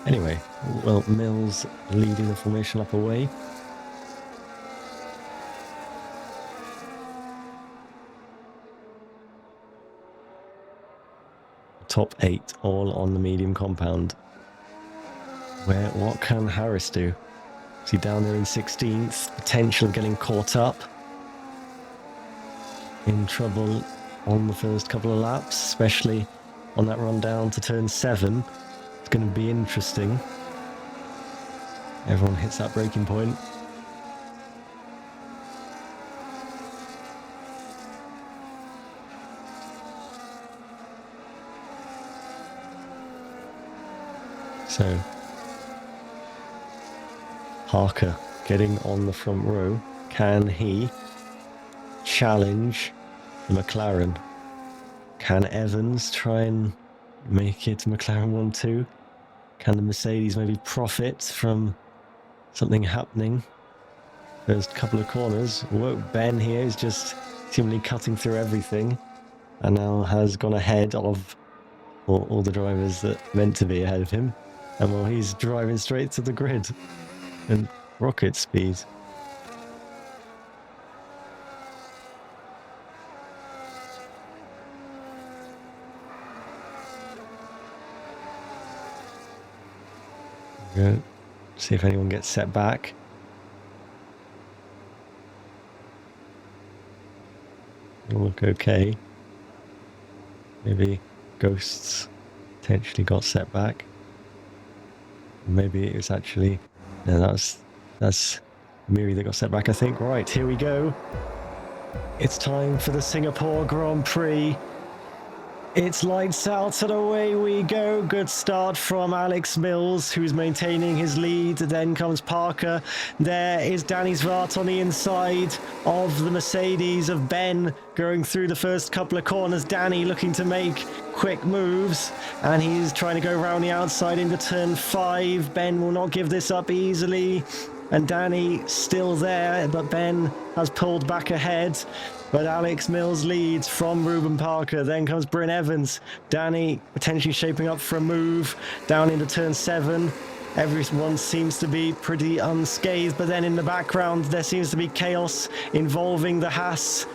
Speaker 1: Anyway, well, Mills leading the formation lap away. Top 8 all on the medium compound. What can Harris do? Is he down there in 16th? Potential of getting caught up. In trouble on the first couple of laps, especially on that run down to turn 7. It's going to be interesting. Everyone hits that braking point. So, Parker getting on the front row. Can he challenge the McLaren? Can Evans try and make it McLaren 1-2? Can the Mercedes maybe profit from something happening? First couple of corners. Whoa, Ben here is just seemingly cutting through everything and now has gone ahead of all the drivers that meant to be ahead of him. And well, he's driving straight to the grid and rocket speed. Good. See if anyone gets set back. It'll look okay. Maybe Ghosts potentially got set back. Maybe it was actually... No, that's Miri that got set back, I think. Right, here we go. It's time for the Singapore Grand Prix. It's lights out and away we go. Good start from Alex Mills, who's maintaining his lead. Then comes Parker. There is Danny Zwart on the inside of the Mercedes of Ben, going through the first couple of corners. Danny looking to make quick moves, and he's trying to go around the outside into turn 5. Ben will not give this up easily, and Danny still there, but Ben has pulled back ahead. But Alex Mills leads from Ruben Parker. Then comes Bryn Evans. Danny potentially shaping up for a move down into turn 7. Everyone seems to be pretty unscathed, but then in the background there seems to be chaos involving the Haas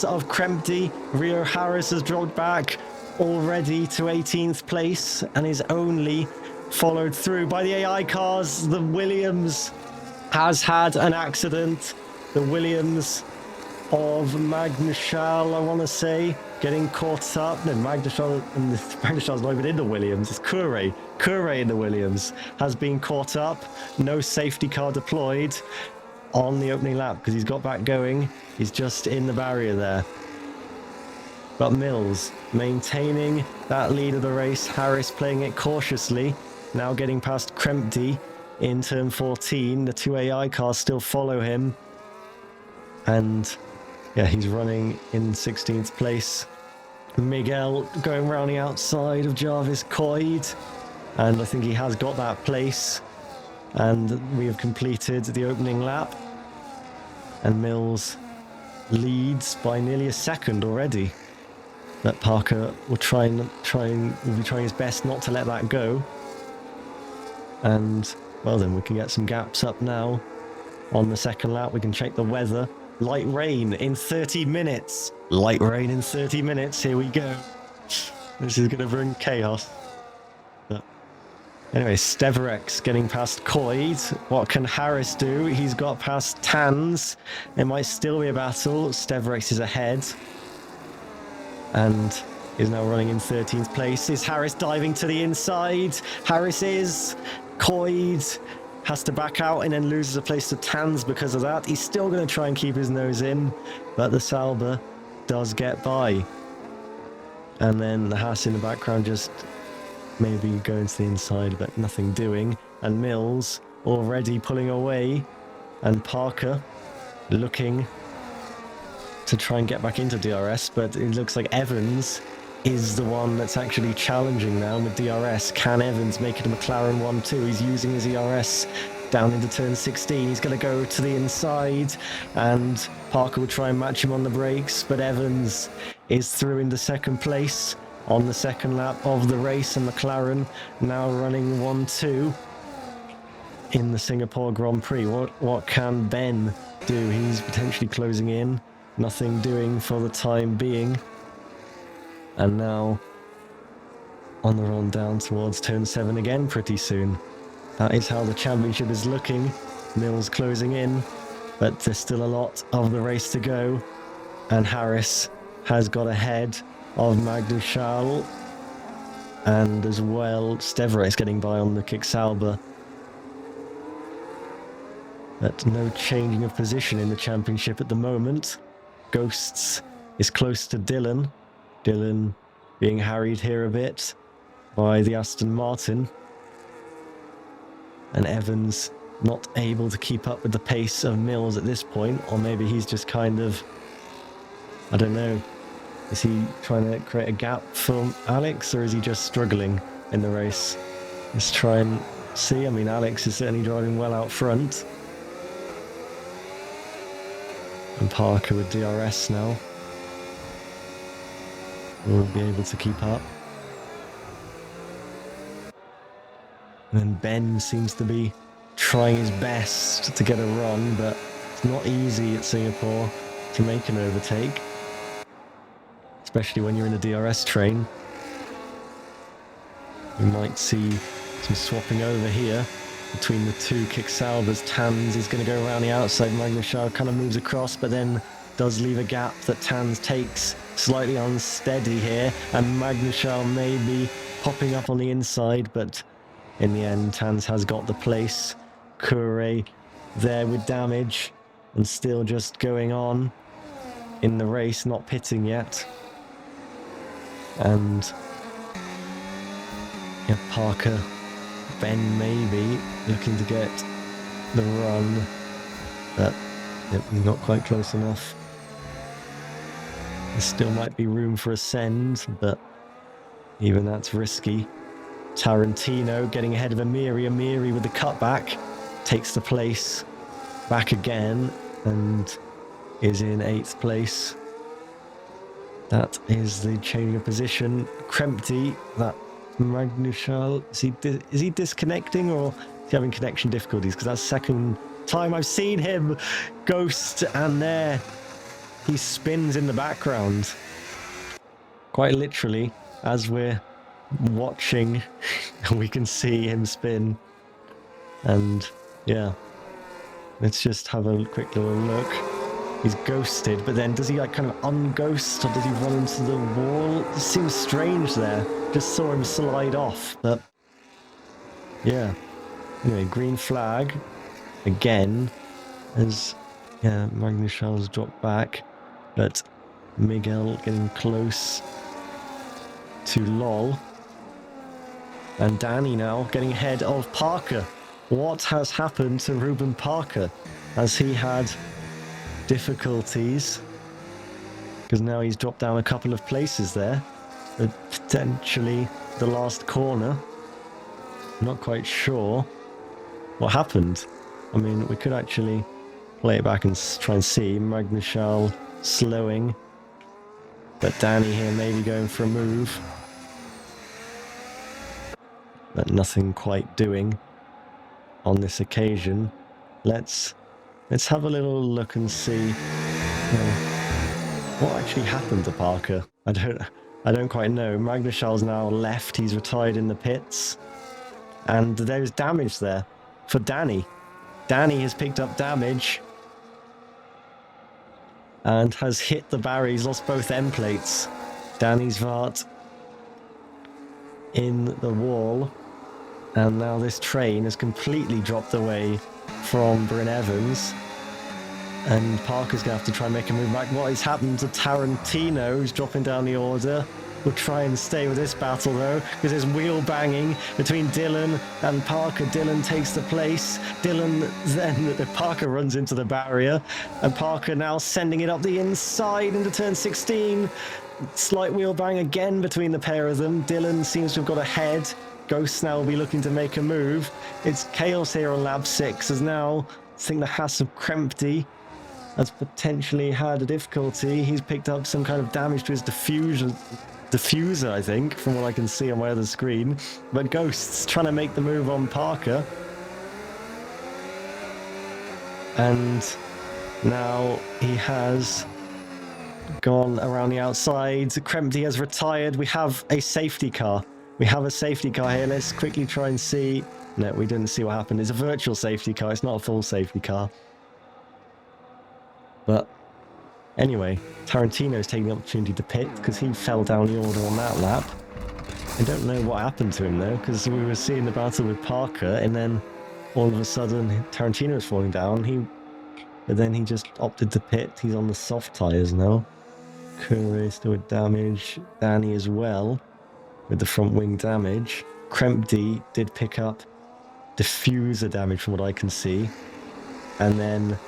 Speaker 1: of Krempty. Rio Harris has dropped back already to 18th place and is only followed through by the AI cars. The Williams has had an accident. The Williams of Magnushal, I want to say, getting caught up. No, Magnushal's not even in the Williams. It's Kure in the Williams has been caught up. No safety car deployed on the opening lap because he's got back going. He's just in the barrier there. But Mills maintaining that lead of the race. Harris playing it cautiously, now getting past Krempty in turn 14. The two AI cars still follow him. And yeah, he's running in 16th place. Miguel going round the outside of Jarvis Coyd. And I think he has got that place. And we have completed the opening lap. And Mills leads by nearly a second already. But Parker will be trying his best not to let that go. And well, then we can get some gaps up now. On the second lap, we can check the weather. Light rain in 30 minutes. Light rain in 30 minutes. Here we go. This is going to bring chaos. But anyway, Steverex getting past Coyd. What can Harris do? He's got past Tans. It might still be a battle. Steverex is ahead. And is now running in 13th place. Is Harris diving to the inside? Harris is. Coyd has to back out and then loses a place to Tans because of that. He's still going to try and keep his nose in, but the Sauber does get by. And then the Haas in the background just maybe going to the inside, but nothing doing. And Mills already pulling away, and Parker looking to try and get back into DRS, but it looks like Evans is the one that's actually challenging now with DRS. Can Evans make it a McLaren 1-2? He's using his ERS down into turn 16. He's going to go to the inside, and Parker will try and match him on the brakes, but Evans is through into second place. on the second lap of the race, and McLaren now running 1-2 in the Singapore Grand Prix. What can Ben do? He's potentially closing in. Nothing doing for the time being. And now on the run down towards turn 7 again pretty soon. That is how the championship is looking. Mills closing in, but there's still a lot of the race to go. And Harris has got ahead of Magnus Schall, and as well Stevra is getting by on the Kick-Sauber. But no changing of position in the championship at the moment. Ghosts is close to Dylan. Dylan being harried here a bit by the Aston Martin. And Evans not able to keep up with the pace of Mills at this point, or maybe he's just kind of, I don't know, is he trying to create a gap for Alex, or is he just struggling in the race? Let's try and see. I mean, Alex is certainly driving well out front. And Parker with DRS now will be able to keep up. And then Ben seems to be trying his best to get a run, but it's not easy at Singapore to make an overtake, especially when you're in a DRS train. We might see some swapping over here between the two Kick-Saubers. Tans is going to go around the outside. Magnus Schall kind of moves across, but then does leave a gap that Tans takes. Slightly unsteady here, and Magnus Schall may be popping up on the inside, but in the end, Tans has got the place. Kure there with damage, and still just going on in the race, not pitting yet. And yeah, Parker, Ben maybe looking to get the run, but not quite close enough. There still might be room for a send, but even that's risky. Tarantino getting ahead of Amiri. Amiri with the cutback takes the place back again and is in 8th place. That is the change of position. Krempty, that Magnus Schall, is he disconnecting, or is he having connection difficulties? Because that's the second time I've seen him ghost, and there he spins in the background. Quite literally, as we're watching, we can see him spin. And yeah, let's just have a quick little look. He's ghosted, but then does he like kind of unghost, or does he run into the wall? It seems strange there. Just saw him slide off, but yeah. Anyway, green flag again as Magnus Schall's dropped back, but Miguel getting close to Lol. And Danny now getting ahead of Parker. What has happened to Ruben Parker? Has he had difficulties? Because now he's dropped down a couple of places there. But potentially the last corner. Not quite sure what happened. I mean, we could actually play it back and try and see. Magnus Schall slowing. But Danny here maybe going for a move. But nothing quite doing on this occasion. Let's have a little look and see what actually happened to Parker. I don't quite know. Magnus Schall's now left. He's retired in the pits, and there's damage there for Danny. Danny has picked up damage and has hit the barrier. He's lost both end plates. Danny's Vart in the wall. And now this train has completely dropped away from Bryn Evans. And Parker's going to have to try and make a move back. What has happened to Tarantino, who's dropping down the order? We'll try and stay with this battle, though, because there's wheel banging between Dylan and Parker. Dylan takes the place. Dylan then, Parker runs into the barrier. And Parker now sending it up the inside into turn 16. Slight wheel bang again between the pair of them. Dylan seems to have got ahead. Ghost now will be looking to make a move. It's chaos here on lap 6, as now I think the Haas of Krempty has potentially had a difficulty. He's picked up some kind of damage to his diffuser diffuser, I think, from what I can see on my other screen. But Ghost's trying to make the move on Parker. And now he has gone around the outside. Krempty has retired. We have a safety car. We have a safety car here. Let's quickly try and see. No, we didn't see what happened. It's a virtual safety car. It's not a full safety car. But anyway, Tarantino's taking the opportunity to pit because he fell down the order on that lap. I don't know what happened to him though, because we were seeing the battle with Parker and then all of a sudden Tarantino was falling down. But then he just opted to pit. He's on the soft tyres now. Kure still with damage. Danny as well with the front wing damage. Krempty did pick up diffuser damage from what I can see. And then,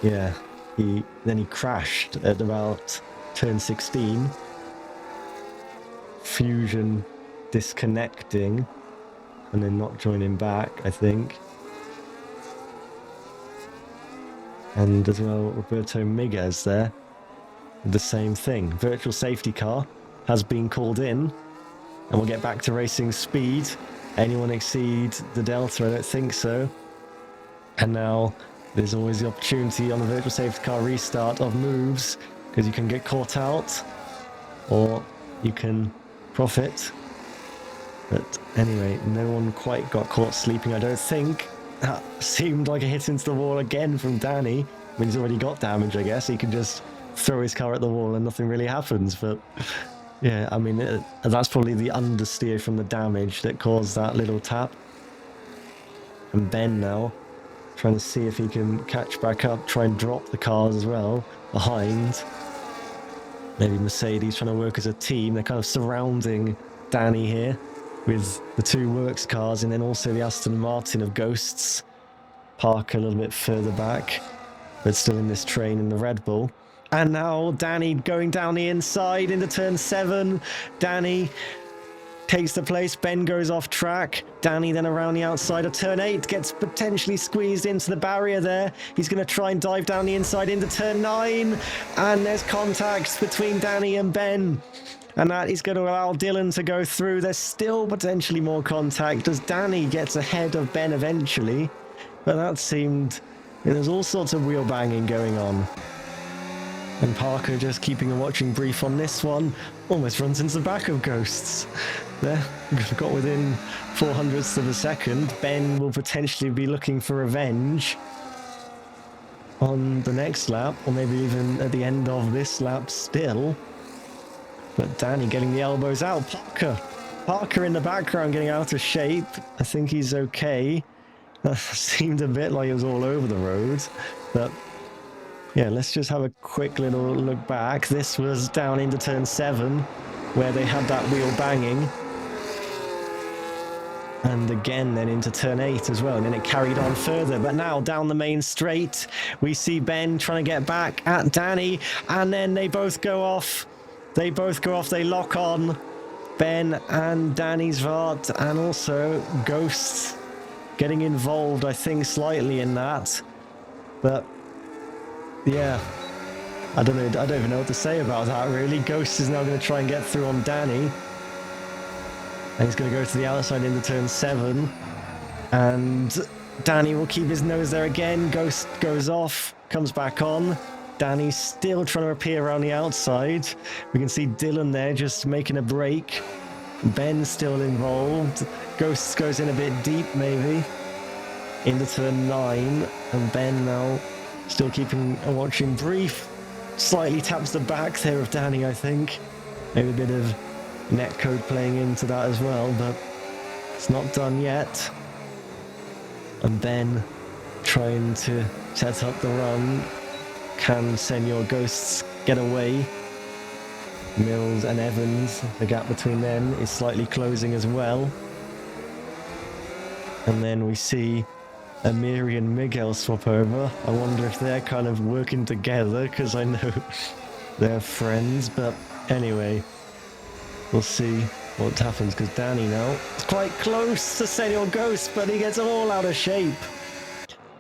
Speaker 1: yeah, he crashed at about turn 16. Fusion disconnecting and then not joining back, I think. And as well, Roberto Miguez there. The same thing. Virtual safety car has been called in. And we'll get back to racing speed. Anyone exceed the Delta? I don't think so. And now there's always the opportunity on the virtual safety car restart of moves. Because you can get caught out. Or you can profit. But anyway, no one quite got caught sleeping, I don't think. That seemed like a hit into the wall again from Danny. I mean, he's already got damage, I guess. He can just throw his car at the wall and nothing really happens. But yeah, I mean, that's probably the understeer from the damage that caused that little tap. And Ben now trying to see if he can catch back up, try and drop the cars as well behind. Maybe Mercedes trying to work as a team. They're kind of surrounding Danny here with the two works cars and then also the Aston Martin of Ghosts. Parker a little bit further back, but still in this train in the Red Bull. And now Danny going down the inside into turn 7. Danny takes the place. Ben goes off track. Danny then around the outside of turn 8 gets potentially squeezed into the barrier there. He's going to try and dive down the inside into turn 9. And there's contact between Danny and Ben. And that is going to allow Dylan to go through. There's still potentially more contact as Danny gets ahead of Ben eventually. But that seemed... there's all sorts of wheel banging going on. And Parker just keeping a watching brief on this one. Almost runs into the back of Ghosts. There, got within 400ths of a second. Ben will potentially be looking for revenge on the next lap. Or maybe even at the end of this lap still. But Danny getting the elbows out. Parker in the background getting out of shape. I think he's okay. That seemed a bit like it was all over the road. But yeah, let's just have a quick little look back. This was down into turn 7 where they had that wheel banging. And again then into turn 8 as well. And then it carried on further. But now down the main straight, we see Ben trying to get back at Danny. And then they both go off. They lock on. Ben and Danny's Vart, and also Ghosts getting involved, I think, slightly in that. But yeah, I don't even know what to say about that, really. Ghost is now going to try and get through on Danny. And he's going to go to the outside into turn 7. And Danny will keep his nose there again. Ghost goes off, comes back on. Danny's still trying to appear around the outside. We can see Dylan there just making a break. Ben's still involved. Ghost goes in a bit deep, maybe. Into turn 9. And Ben now still keeping a watching brief. Slightly taps the back there of Danny, I think. Maybe a bit of netcode playing into that as well, but it's not done yet. And Ben trying to set up the run. Can Senor Ghosts get away? Mills and Evans, the gap between them is slightly closing as well. And then we see Amiri and Miguel swap over. I wonder if they're kind of working together, because I know they're friends. But anyway, we'll see what happens, because Danny now is quite close to Senor Ghost, but he gets all out of shape.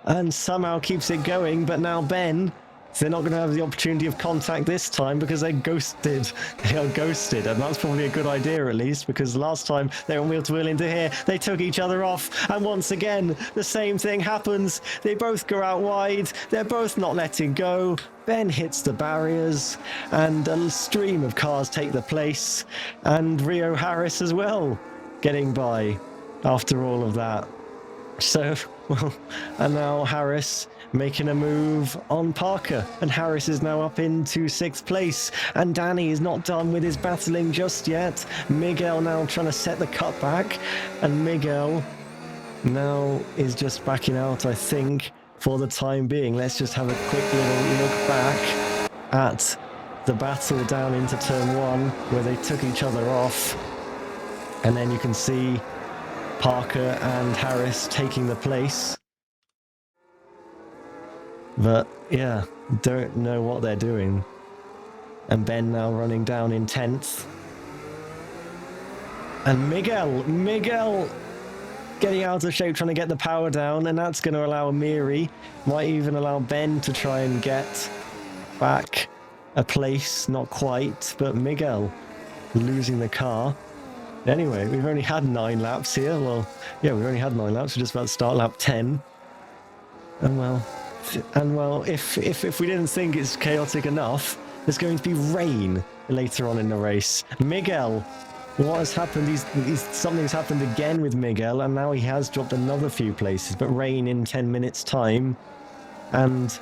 Speaker 1: And somehow keeps it going, but now Ben So they're not going to have the opportunity of contact this time because they're ghosted. They are ghosted, and that's probably a good idea at least, because last time they were wheel to wheel into here, they took each other off, and once again, the same thing happens. They both go out wide, they're both not letting go. Ben hits the barriers, and a stream of cars take the place, and Rio Harris as well, getting by after all of that. So, well, and now Harris making a move on Parker, and Harris is now up into 6th place, and Danny is not done with his battling just yet. Miguel now trying to set the cut back, and Miguel now is just backing out, I think, for the time being. Let's just have a quick little look back at the battle down into turn 1 where they took each other off, and then you can see Parker and Harris taking the place. But yeah, don't know what they're doing. And Ben now running down in 10th. And Miguel getting out of shape, trying to get the power down, and that's going to allow Amiri, might even allow Ben to try and get back a place, not quite, but Miguel losing the car. Anyway, we've only had 9 laps here. Well, yeah, we've only had 9 laps. We're just about to start lap 10. And well, if we didn't think it's chaotic enough, there's going to be rain later on in the race. Miguel, what has happened? Something's happened again with Miguel, and now he has dropped another few places, but rain in 10 minutes time. And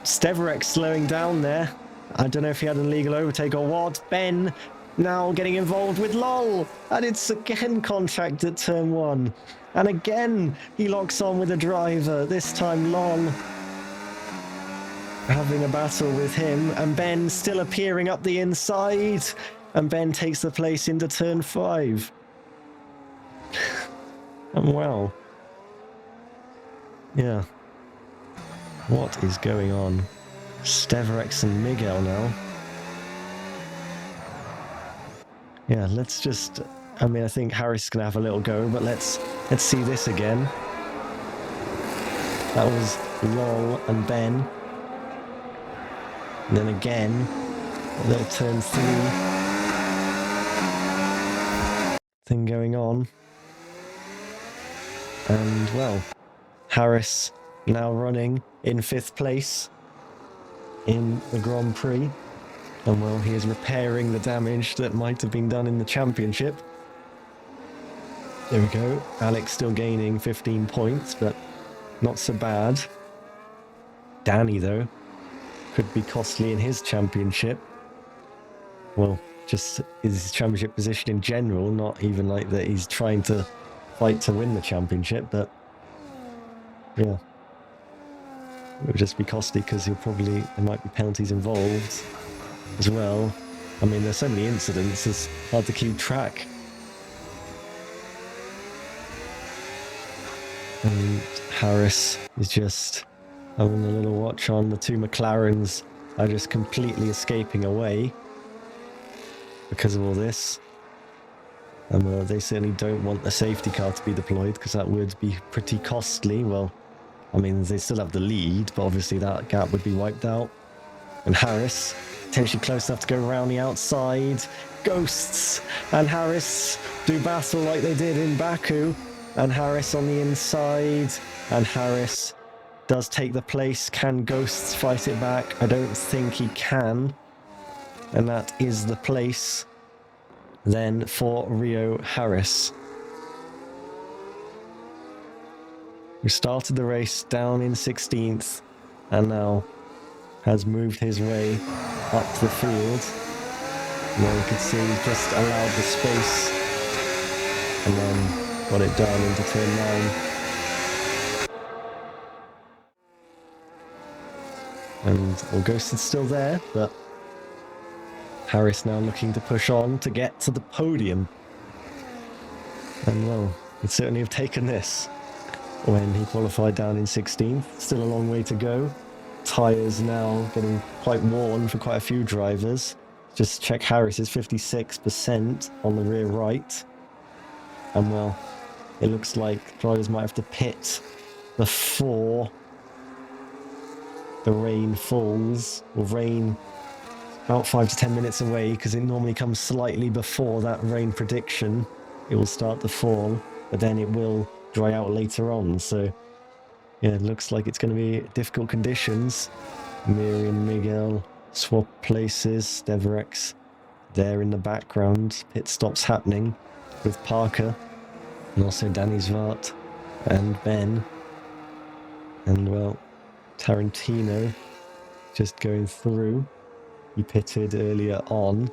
Speaker 1: Steverek slowing down there. I don't know if he had an illegal overtake or what. Ben now getting involved with LOL, and it's again contact at turn 1, and again he locks on with a driver, this time LOL having a battle with him, and Ben still appearing up the inside, and Ben takes the place into turn 5. And well, yeah, what is going on? Steverex and Miguel now. Yeah, let's just, I mean, I think Harris is going to have a little go, but let's see this again. That was LOL and Ben. And then again, a little turn 3 thing going on. And, well, Harris now running in 5th place in the Grand Prix. And well, he is repairing the damage that might have been done in the championship. There we go. Alex still gaining 15 points, but not so bad. Danny, though, could be costly in his championship. Well, just his championship position in general, not even like that he's trying to fight to win the championship, but yeah. It would just be costly because there might be penalties involved as well. I mean, there's so many incidents, it's hard to keep track. And Harris is just having a little watch on. The 2 McLarens are just completely escaping away because of all this. And they certainly don't want the safety car to be deployed because that would be pretty costly. Well, I mean, they still have the lead, but obviously that gap would be wiped out. And Harris, potentially close enough to go around the outside. Ghosts, and Harris do battle like they did in Baku. And Harris on the inside, and Harris does take the place. Can Ghosts fight it back? I don't think he can. And that is the place then for Rio Harris, who started the race down in 16th and now has moved his way up the field. And there you can see he's just allowed the space and then got it down into turn 9. And August is still there, but Harris now looking to push on to get to the podium. And well, he'd certainly have taken this when he qualified down in 16th. Still a long way to go. Tyres now getting quite worn for quite a few drivers. Just check Harris is 56% on the rear right. And well, it looks like drivers might have to pit before the rain falls, or rain about 5 to 10 minutes away, because it normally comes slightly before that rain prediction. It will start to fall, but then it will dry out later on. So yeah, it looks like it's going to be difficult conditions. Miri and Miguel swap places. Deverex there in the background. Pit stops happening with Parker, and also Danny Zwart and Ben. And well, Tarantino just going through. He pitted earlier on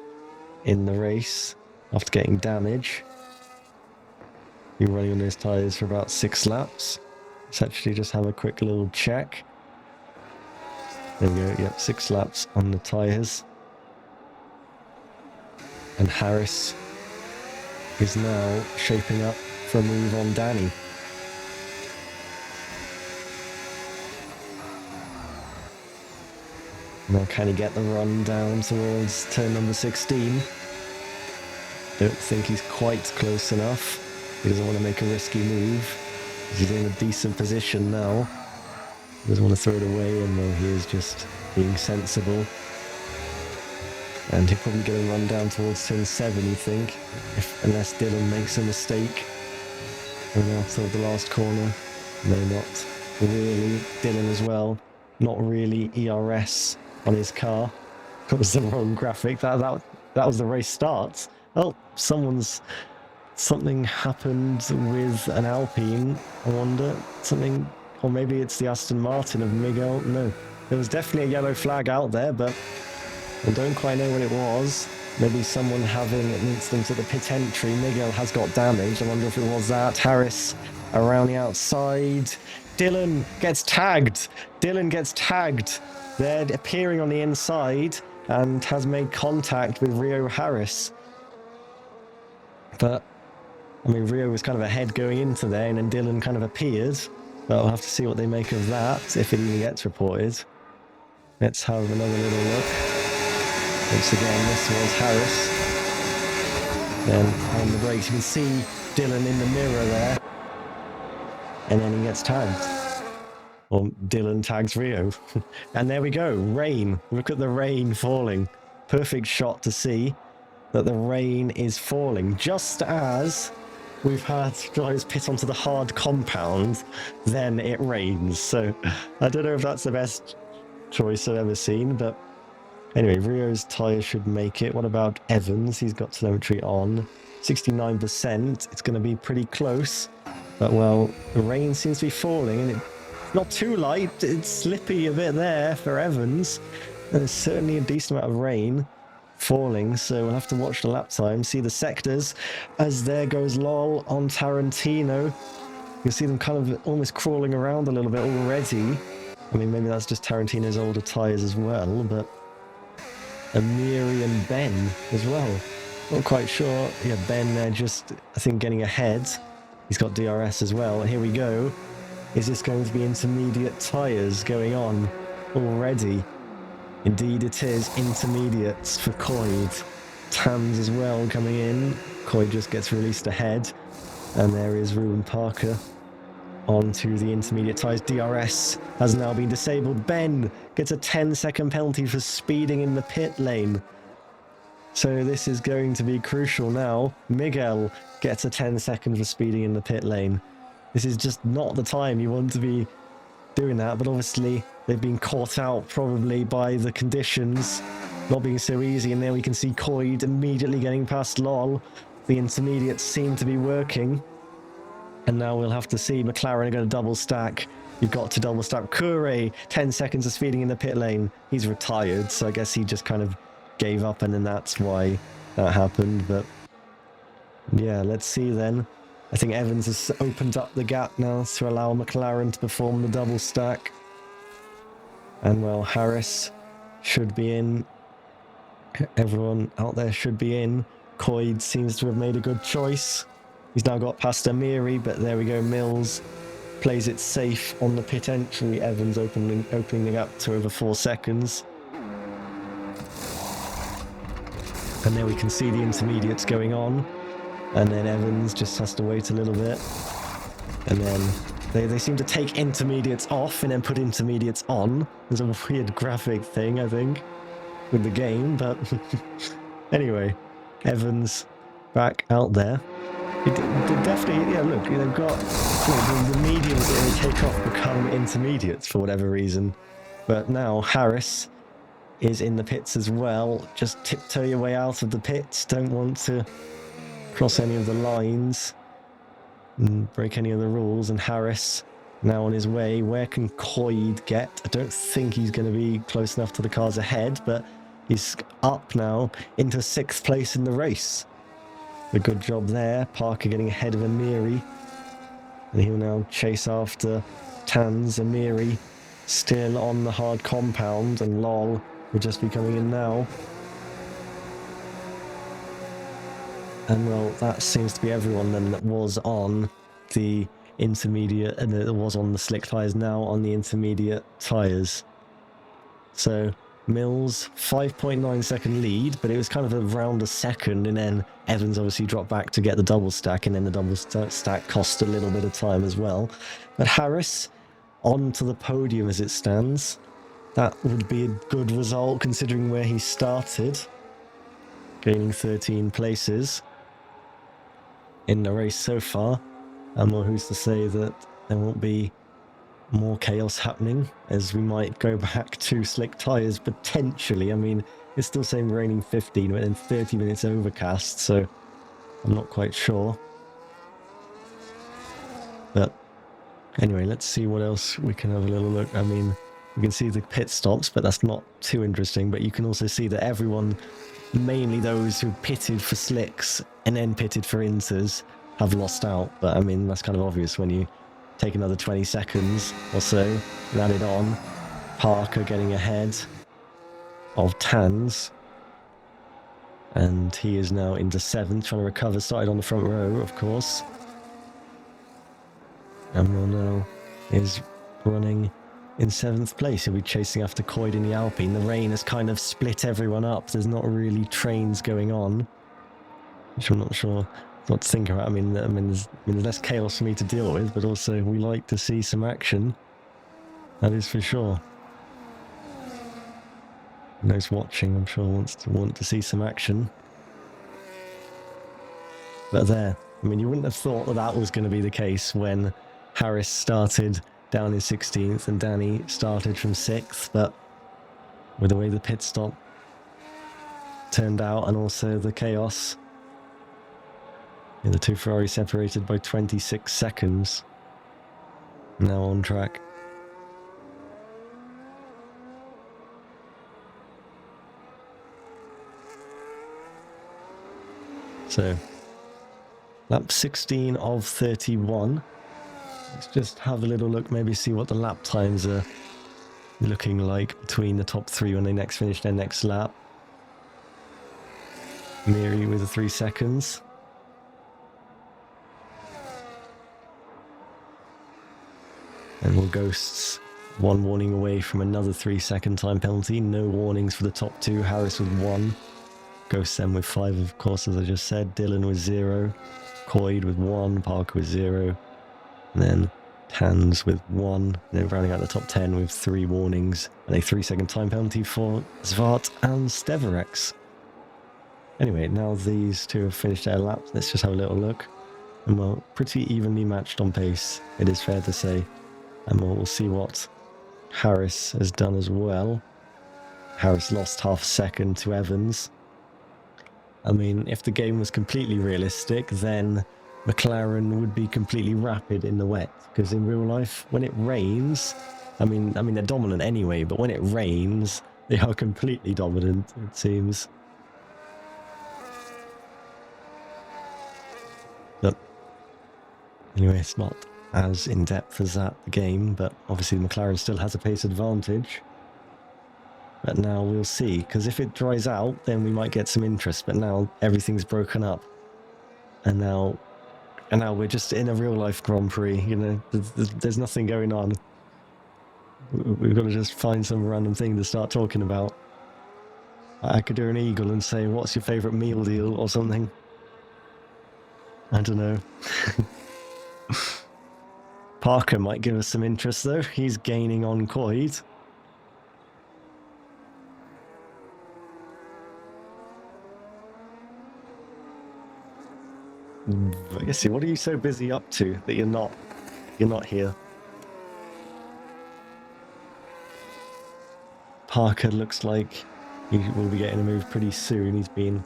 Speaker 1: in the race after getting damage. Been running on his tyres for about 6 laps. Let's actually just have a quick little check. There we go, yep, 6 laps on the tyres. And Harris is now shaping up for a move on Danny. Now can he get the run down towards turn number 16? Don't think he's quite close enough. He doesn't want to make a risky move. He's in a decent position now. He doesn't want to throw it away, and well, he is just being sensible. And he'll probably get a run down towards turn 7, you think, unless Dylan makes a mistake. Going out of the last corner. No, not really. Dylan as well. Not really ERS on his car. That was the wrong graphic. That was the race start. Oh, something happened with an Alpine. I wonder. Something, or maybe it's the Aston Martin of Miguel. No, there was definitely a yellow flag out there, but I don't quite know what it was. Maybe someone having an incident at the pit entry. Miguel has got damage. I wonder if it was that. Harris around the outside. Dylan gets tagged. They're appearing on the inside and has made contact with Rio Harris. But, I mean, Rio was kind of ahead going into there, and then Dylan kind of appeared. But we'll have to see what they make of that, if it even gets reported. Let's have another little look. Once again, this was Harris. Then on the brakes, you can see Dylan in the mirror there. And then he gets tagged. Or Dylan tags Rio. And there we go, rain. Look at the rain falling. Perfect shot to see that the rain is falling. Just as we've had drivers pit onto the hard compound, then it rains. So I don't know if that's the best choice I've ever seen, but anyway, Rio's tyre should make it. What about Evans? He's got telemetry on. 69%. It's going to be pretty close. But well, the rain seems to be falling, and it's not too light. It's slippy a bit there for Evans. And there's certainly a decent amount of rain falling, so we'll have to watch the lap time, see the sectors. As there goes Lol on Tarantino. You see them kind of almost crawling around a little bit already. I mean, maybe that's just Tarantino's older tyres as well, but Amiri and Ben as well. Not quite sure. Yeah, Ben there just, I think, getting ahead. He's got DRS as well. Here we go. Is this going to be intermediate tyres going on already? Indeed it is. Intermediates for Coyd. Tams as well coming in. Coyd just gets released ahead. And there is Ruben Parker onto the intermediate tyres. DRS has now been disabled. Ben gets a 10-second penalty for speeding in the pit lane. So this is going to be crucial now. Miguel gets a 10 seconds for speeding in the pit lane. This is just not the time you want to be doing that, but obviously they've been caught out probably by the conditions not being so easy, and there we can see Coyd immediately getting past Lol. The intermediates seem to be working, and now we'll have to see McLaren are going to double stack. You've got to double stack. Kure, 10 seconds of speeding in the pit lane. He's retired, so I guess he just kind of gave up, and then that's why that happened. But yeah, let's see then. I think Evans has opened up the gap now to allow McLaren to perform the double stack. And well, Harris should be in. Everyone out there should be in. Coyd seems to have made a good choice. He's now got past Amiri, but there we go. Mills plays it safe on the pit entry. Evans opening the gap to over 4 seconds. And there we can see the intermediates going on. And then Evans just has to wait a little bit. And then They seem to take intermediates off and then put intermediates on. There's a weird graphic thing, I think, with the game, but anyway, Evans back out there. It definitely, yeah, look, they've got the mediums that they take off become intermediates for whatever reason. But now Harris is in the pits as well. Just tiptoe your way out of the pits. Don't want to cross any of the lines and break any of the rules. And Harris now on his way. Where can Coyd get? I don't think he's going to be close enough to the cars ahead, but he's up now into 6th place in the race. A good job there. Parker getting ahead of Amiri. And he'll now chase after Tanz. Amiri still on the hard compound, and Lol will just be coming in now. And well, that seems to be everyone then that was on the intermediate, and that was on the slick tyres, now on the intermediate tyres. So Mills, 5.9 second lead, but it was kind of around a second, and then Evans obviously dropped back to get the double stack, and then the double stack cost a little bit of time as well. But Harris onto the podium as it stands. That would be a good result considering where he started, gaining 13 places in the race so far. And well, who's to say that there won't be more chaos happening, as we might go back to slick tyres potentially. I mean, it's still saying raining 15, but then 30 minutes overcast, so I'm not quite sure. But anyway, let's see what else we can have a little look. I mean, you can see the pit stops, but that's not too interesting. But you can also see that everyone, mainly those who pitted for slicks and then pitted for inters, have lost out. But I mean, that's kind of obvious when you take another 20 seconds or so and add it on. Parker getting ahead of Tanz, and he is now into 7th, trying to recover. Started on the front row, of course. And will now is running in 7th place. He'll be chasing after Coyd in the Alpine. The rain has kind of split everyone up. There's not really trains going on, which I'm not sure what to think about. I mean, there's less chaos for me to deal with, but also we like to see some action. That is for sure. Those watching, I'm sure, want to see some action. But there, I mean, you wouldn't have thought that that was going to be the case when Harris started down in 16th and Danny started from 6th, but with the way the pit stop turned out and also the chaos, yeah, the two Ferraris separated by 26 seconds. Now on track. So, lap 16 of 31. Let's just have a little look, maybe see what the lap times are looking like between the top 3 when they next finish their next lap. Miri with the 3 seconds. And will Ghosts 1 warning away from another 3-second time penalty. No warnings for the top 2. Harris with 1. Ghosts then with 5, of course, as I just said. Dylan with 0. Coyd with 1. Parker with 0. And then Tanz with 1. And then rounding out the top 10 with 3 warnings. And a 3-second time penalty for Svart and Steverex. Anyway, now these two have finished their laps. Let's just have a little look. And well, pretty evenly matched on pace, it is fair to say. And we'll see what Harris has done as well. Harris lost half a second to Evans. I mean, if the game was completely realistic, then McLaren would be completely rapid in the wet. Because in real life, when it rains, I mean they're dominant anyway, but when it rains, they are completely dominant, it seems. But anyway, it's not as in-depth as that game, but obviously McLaren still has a pace advantage. But now we'll see, because if it dries out, then we might get some interest, but now everything's broken up. And now we're just in a real-life Grand Prix, you know, there's nothing going on. We've got to just find some random thing to start talking about. I could do an eagle and say, what's your favourite meal deal or something? I don't know. Parker might give us some interest though. He's gaining on Coyd. I guess, what are you so busy up to that you're not here? Parker looks like he will be getting a move pretty soon. He's been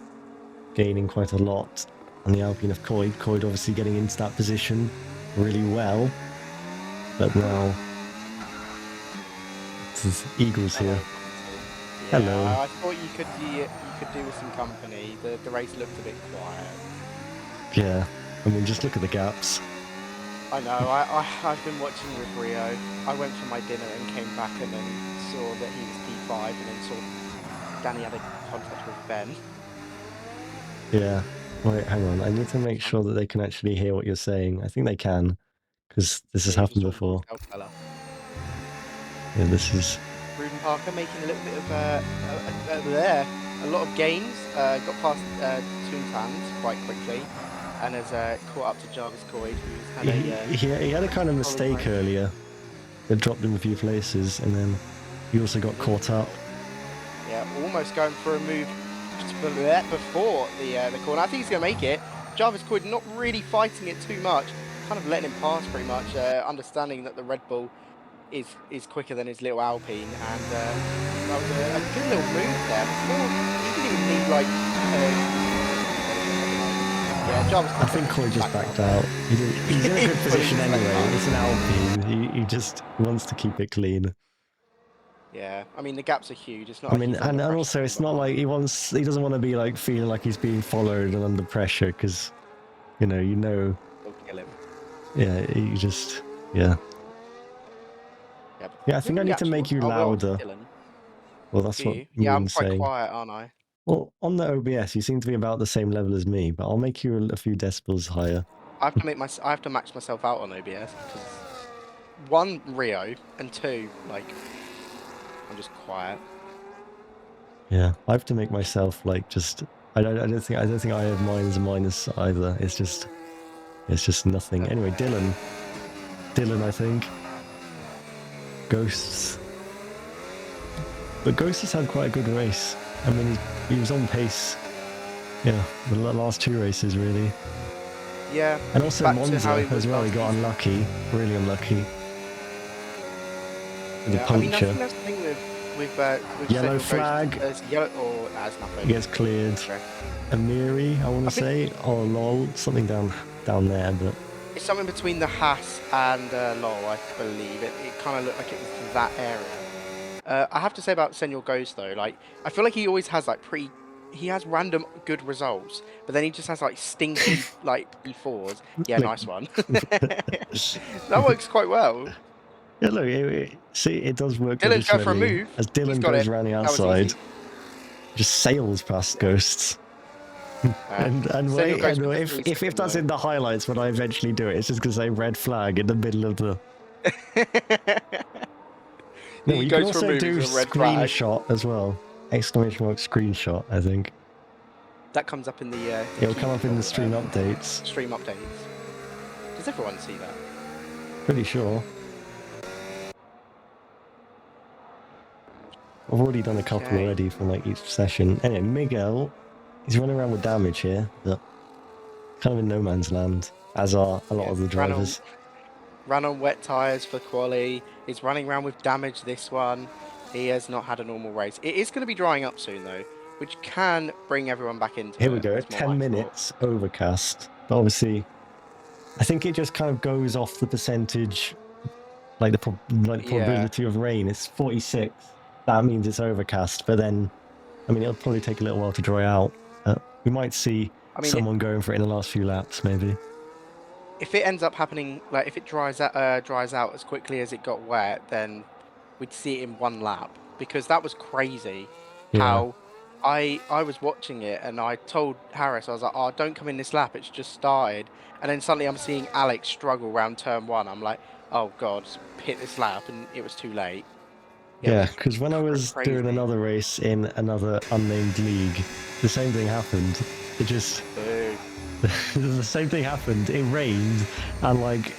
Speaker 1: gaining quite a lot on the Alpine of Coyd. Coyd obviously getting into that position really well. But now it's Eagles here.
Speaker 2: Yeah,
Speaker 1: Hello.
Speaker 2: I thought you could do with some company. The race looked a bit quiet.
Speaker 1: Yeah, I mean, just look at the gaps.
Speaker 2: I know. I've been watching with Rio. I went for my dinner and came back and then saw that he was P5 and then saw Danny had a contact with Ben.
Speaker 1: Yeah. Wait, hang on. I need to make sure that they can actually hear what you're saying. I think they can, because this has happened before. Yeah, this is...
Speaker 2: Ruben Parker making a little bit of a lot of gains. Got past Toontan's quite quickly, and has caught up to Jarvis Coyd, who's had
Speaker 1: he had a kind of mistake earlier. It dropped him a few places, and then he also got caught up.
Speaker 2: Yeah, almost going for a move just before the corner. I think he's going to make it. Jarvis Coyd not really fighting it too much, kind of letting him pass pretty much, understanding that the Red Bull is quicker than his little Alpine, and that was a good little move there. Before, he didn't even need like. Yeah, Jarvis.
Speaker 1: I think Coyd just backed out. He's in a good position anyway. It's an Alpine. He just wants to keep it clean.
Speaker 2: Yeah, I mean the gaps are huge. It's not.
Speaker 1: I mean, and also it's not like he doesn't want to be like feeling like he's being followed and under pressure, because you know.
Speaker 2: He'll kill him.
Speaker 1: Yeah, yeah. Yeah, I think I need to make you louder. Well, that's what
Speaker 2: yeah, I'm quite
Speaker 1: saying.
Speaker 2: quiet, aren't I?
Speaker 1: Well, on the OBS, you seem to be about the same level as me, but I'll make you a few decibels higher.
Speaker 2: I have to max myself out on OBS because 1, Rio, and 2, like, I'm just quiet.
Speaker 1: Yeah, I have to make myself like just. I don't think I have mine as a minus either. It's just nothing. Anyway, Dylan, I think. Ghosts. But Ghosts has had quite a good race. I mean, he was on pace. Yeah, the last 2 races really.
Speaker 2: Yeah.
Speaker 1: And also Monza as well. He got unlucky, really unlucky. With the puncture.
Speaker 2: I mean, that's the thing with
Speaker 1: yellow flag.
Speaker 2: Yellow or as nothing.
Speaker 1: He gets cleared. Amiri, I want to say, or lol, something down there, but.
Speaker 2: It's something between the Haas and Lowell, I believe. It kind of looked like it was that area. I have to say about Senor Ghost though, like I feel like he always has like he has random good results, but then he just has like stinky like P4s. Yeah, nice one. That works quite well.
Speaker 1: Yeah, look, see, it does work.
Speaker 2: Dylan's going for a move.
Speaker 1: As Dylan goes around the outside, just sails past Ghosts. And if that's in the highlights when I eventually do it, it's just going to say red flag in the middle of the. No, you can also do screenshot as well. Exclamation mark screenshot, I think.
Speaker 2: That comes up in the.
Speaker 1: It'll come up in the stream updates.
Speaker 2: Stream updates. Does everyone see that?
Speaker 1: Pretty sure. I've already done a couple already from like each session. Anyway, Miguel. He's running around with damage here, but kind of in no man's land, as are a lot of the drivers.
Speaker 2: Ran on wet tyres for quali. He's running around with damage this one. He has not had a normal race. It is going to be drying up soon, though, which can bring everyone back into it.
Speaker 1: Here we go, 10 minutes, overcast. But obviously, I think it just kind of goes off the percentage, like the probability of rain. It's 46. That means it's overcast, but then, I mean, it'll probably take a little while to dry out. We might see someone going for it in the last few laps, maybe.
Speaker 2: If it ends up happening, like if it dries out as quickly as it got wet, then we'd see it in 1 lap, because that was crazy. Yeah. How I was watching it and I told Harris, I was like, "Oh, don't come in this lap. It's just started." And then suddenly I'm seeing Alex struggle around turn 1. I'm like, "Oh God, hit this lap," and it was too late.
Speaker 1: Yeah, because when I was doing another race in another unnamed league, the same thing happened. It just... the same thing happened. It rained, and like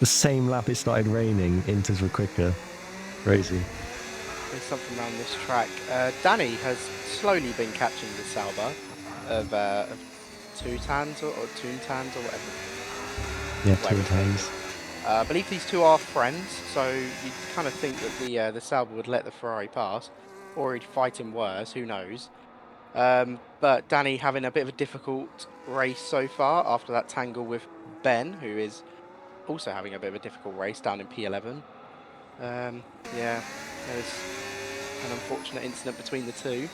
Speaker 1: the same lap it started raining, inters were quicker. Crazy.
Speaker 2: There's something around this track. Danny has slowly been catching the Sauber of Tootans or Toontans or whatever.
Speaker 1: Yeah, Toontans.
Speaker 2: I believe these two are friends, so you'd kind of think that the Sauber would let the Ferrari pass, or he'd fight him worse, who knows. But Danny having a bit of a difficult race so far after that tangle with Ben, who is also having a bit of a difficult race down in P11. Yeah, there's an unfortunate incident between the two.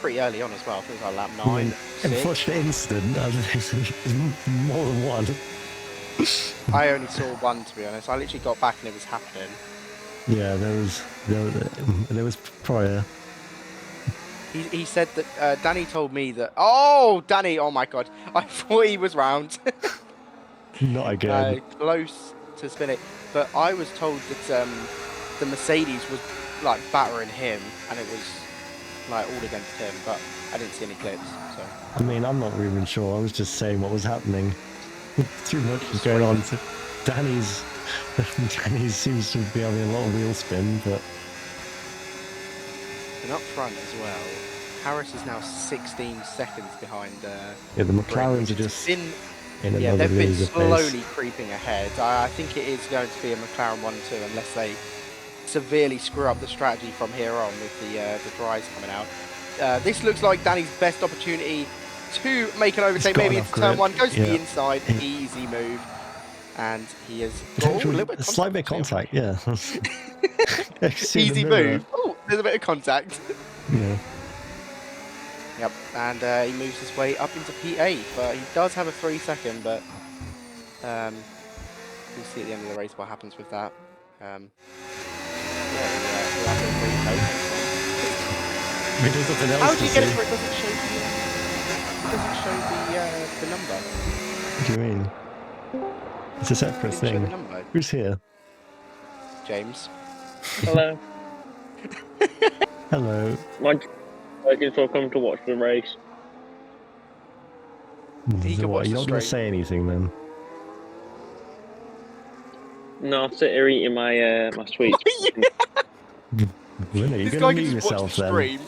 Speaker 2: Pretty early on as well. I think it was like lap 9.
Speaker 1: Unfortunate incident. There's more than one.
Speaker 2: I only saw one, to be honest. I literally got back and it was happening.
Speaker 1: Yeah, there was prior.
Speaker 2: He said that Danny told me that. Oh, Danny! Oh my God! I thought he was round.
Speaker 1: Not again.
Speaker 2: Close to spin it, but I was told that the Mercedes was like battering him, and it was like all against him. But I didn't see any clips. So
Speaker 1: I mean, I'm not even sure. I was just saying what was happening. Too much is going on. Danny's seems to be having a lot of wheel spin, but.
Speaker 2: And up front as well, Harris is now 16 seconds behind.
Speaker 1: Yeah, the McLarens are just in another
Speaker 2: they've been
Speaker 1: league of
Speaker 2: slowly
Speaker 1: pace.
Speaker 2: creeping ahead. I think it is going to be a McLaren 1-2 unless they severely screw up the strategy from here on with the dries coming out. This looks like Danny's best opportunity to make an overtake. Maybe into turn 1, goes to the inside, easy move. And he has got a little bit of
Speaker 1: slight bit of contact, yeah.
Speaker 2: Easy move. Oh, there's a bit of contact.
Speaker 1: Yeah.
Speaker 2: Yep, and he moves his way up into P8, but he does have a 3-second, but we'll see at the end of the race what happens with that. We'll have a replay.
Speaker 1: There's nothing else
Speaker 2: How do you get it
Speaker 1: see.
Speaker 2: where it doesn't show the number?
Speaker 1: What do you mean? It's a separate thing. Who's here?
Speaker 2: James.
Speaker 3: Hello.
Speaker 1: Hello.
Speaker 3: My working, so I've come to watch the race.
Speaker 1: So what, you're not going to say anything then?
Speaker 3: No, I'll sit here eating my my sweets.
Speaker 1: Really? You're
Speaker 2: This
Speaker 1: going
Speaker 2: guy
Speaker 1: to
Speaker 2: could
Speaker 1: mute
Speaker 2: just watch
Speaker 1: yourself
Speaker 2: the
Speaker 1: then?
Speaker 2: stream.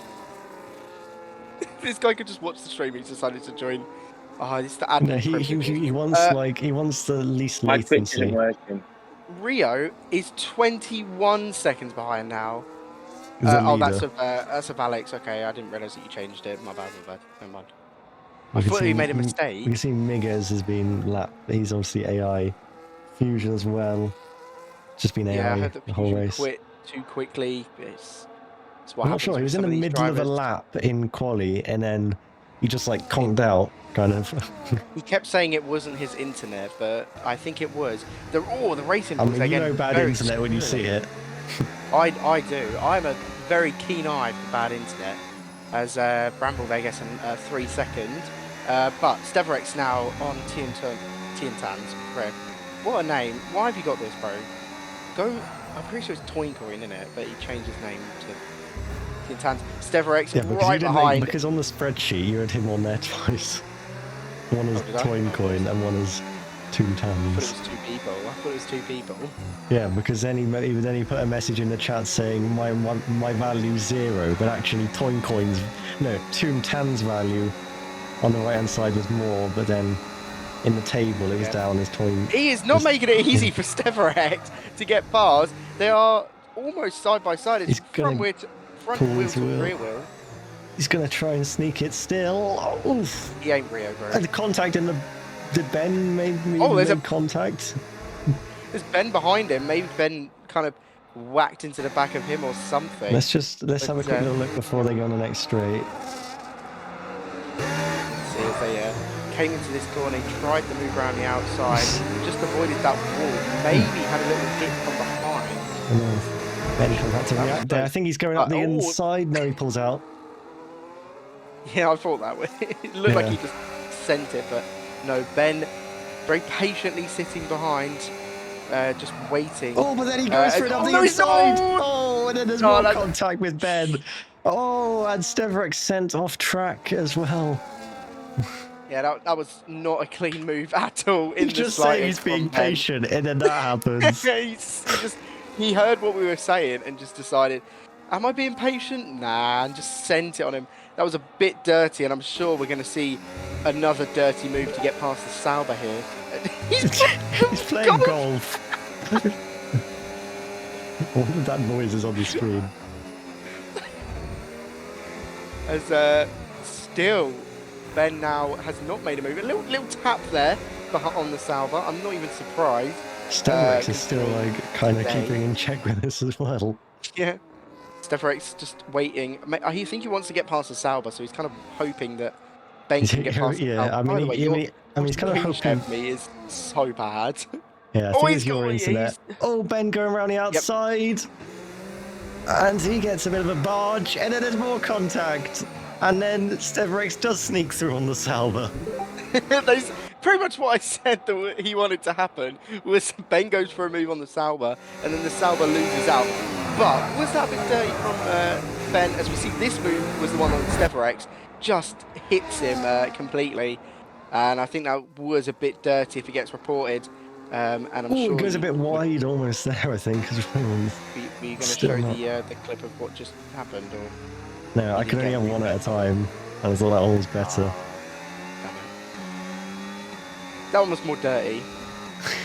Speaker 2: This guy could just watch the stream. He's decided to join. Oh, it's the admin.
Speaker 1: No, he wants he wants the least
Speaker 3: My Twitch isn't
Speaker 1: latency.
Speaker 3: working.
Speaker 2: Rio is 21 seconds behind now.
Speaker 1: He's the
Speaker 2: Oh,
Speaker 1: leader.
Speaker 2: that's of Alex. Okay, I didn't realise that you changed it. My bad. Never mind. I
Speaker 1: We can
Speaker 2: thought
Speaker 1: see-
Speaker 2: you made a
Speaker 1: we-
Speaker 2: mistake.
Speaker 1: We can see Miguez has been lapped. He's obviously AI. Fusion as well. Just been
Speaker 2: Yeah, I
Speaker 1: AI
Speaker 2: heard that
Speaker 1: the whole
Speaker 2: Fusion
Speaker 1: race.
Speaker 2: quit too quickly. It's what
Speaker 1: I'm not
Speaker 2: happens
Speaker 1: sure. He
Speaker 2: with
Speaker 1: was in
Speaker 2: some
Speaker 1: the
Speaker 2: of these
Speaker 1: middle of a
Speaker 2: drivers.
Speaker 1: lap in quali, and then he just like conked out, kind of.
Speaker 2: He kept saying it wasn't his internet, but I think it was. The racing
Speaker 1: I
Speaker 2: rules,
Speaker 1: mean, you
Speaker 2: again,
Speaker 1: know bad
Speaker 2: very
Speaker 1: internet when you see
Speaker 2: squirrely.
Speaker 1: it.
Speaker 2: I do. I'm a very keen eye for bad internet, as Bramble Vegas and 3 seconds. But Steverex now on Tientans. Greg, what a name. Why have you got this, bro? I'm pretty sure it's Toincoin, isn't it? But he changed his name to Tientans. Steverex
Speaker 1: Yeah, because
Speaker 2: right
Speaker 1: you didn't
Speaker 2: behind.
Speaker 1: because on the spreadsheet you had him on there twice. One as
Speaker 2: did I?
Speaker 1: Toincoin and one as
Speaker 2: I
Speaker 1: Toon
Speaker 2: thought it
Speaker 1: Tans.
Speaker 2: was 2 people.
Speaker 1: Yeah, because then he put a message in the chat saying my value 0, but actually Toon Tan's value on the right hand side was more, but then in the table it was down as Toin.
Speaker 2: He is not making it easy for Steverex to get past. They are almost side by side. It's
Speaker 1: He's gonna
Speaker 2: front
Speaker 1: pull
Speaker 2: wheel
Speaker 1: his
Speaker 2: to
Speaker 1: wheel.
Speaker 2: rear wheel.
Speaker 1: He's gonna try and sneak it still. Oh, oof.
Speaker 2: He ain't Rio, bro.
Speaker 1: And the contact in the did Ben made contact?
Speaker 2: There's Ben behind him. Maybe Ben kind of whacked into the back of him or something.
Speaker 1: Let's have a quick little look before they go on the next straight.
Speaker 2: See if they came into this corner, he tried to move around the outside, just avoided that wall. Maybe had a little hit from behind.
Speaker 1: I know. Ben can have to react there. I think he's going up the inside. No, he pulls out.
Speaker 2: Yeah, I thought that way. It looked like he just sent it, but no. Ben very patiently sitting behind, just waiting.
Speaker 1: Oh, but then he goes for it up the inside. Oh, and then there's more contact with Ben. Oh, and Steverex sent off track as well.
Speaker 2: Yeah, that was not a clean move at all. In
Speaker 1: You
Speaker 2: the
Speaker 1: just say he's
Speaker 2: slightest
Speaker 1: being
Speaker 2: from Ben.
Speaker 1: patient, and then that happens.
Speaker 2: He heard what we were saying and just decided, am I being patient? Nah, and just sent it on him. That was a bit dirty, and I'm sure we're going to see another dirty move to get past the Sauber here.
Speaker 1: He's playing golf. All of that noise is on the screen.
Speaker 2: As still, Ben now has not made a move. A little tap there on the Sauber. I'm not even surprised.
Speaker 1: Stenrex is still like kind of
Speaker 2: Day.
Speaker 1: keeping in check with this as well.
Speaker 2: Yeah. Stefarek's just waiting. I think he wants to get past the Sauber, so he's kind of hoping that Ben can get past the
Speaker 1: Yeah,
Speaker 2: Sauber.
Speaker 1: I
Speaker 2: By the
Speaker 1: mean,
Speaker 2: way,
Speaker 1: he's kind of hoping.
Speaker 2: Chef me is so bad.
Speaker 1: Yeah, I think it's your internet. Oh, Ben going around the outside. And he gets a bit of a barge, and then there's more contact. And then Stefarex does sneak through on the Sauber.
Speaker 2: That's pretty much what I said that he wanted to happen, was Ben goes for a move on the Sauber, and then the Sauber loses out. But was that a bit dirty from Ben? As we see, this move was the one on Stefarex, just hits him completely. And I think that was a bit dirty if it gets reported. And I'm sure
Speaker 1: it goes a bit wide almost there, I think.
Speaker 2: Were you going to show the clip of what just happened? Or
Speaker 1: no, I can only have one at a time. I thought that one was better.
Speaker 2: That one was more dirty.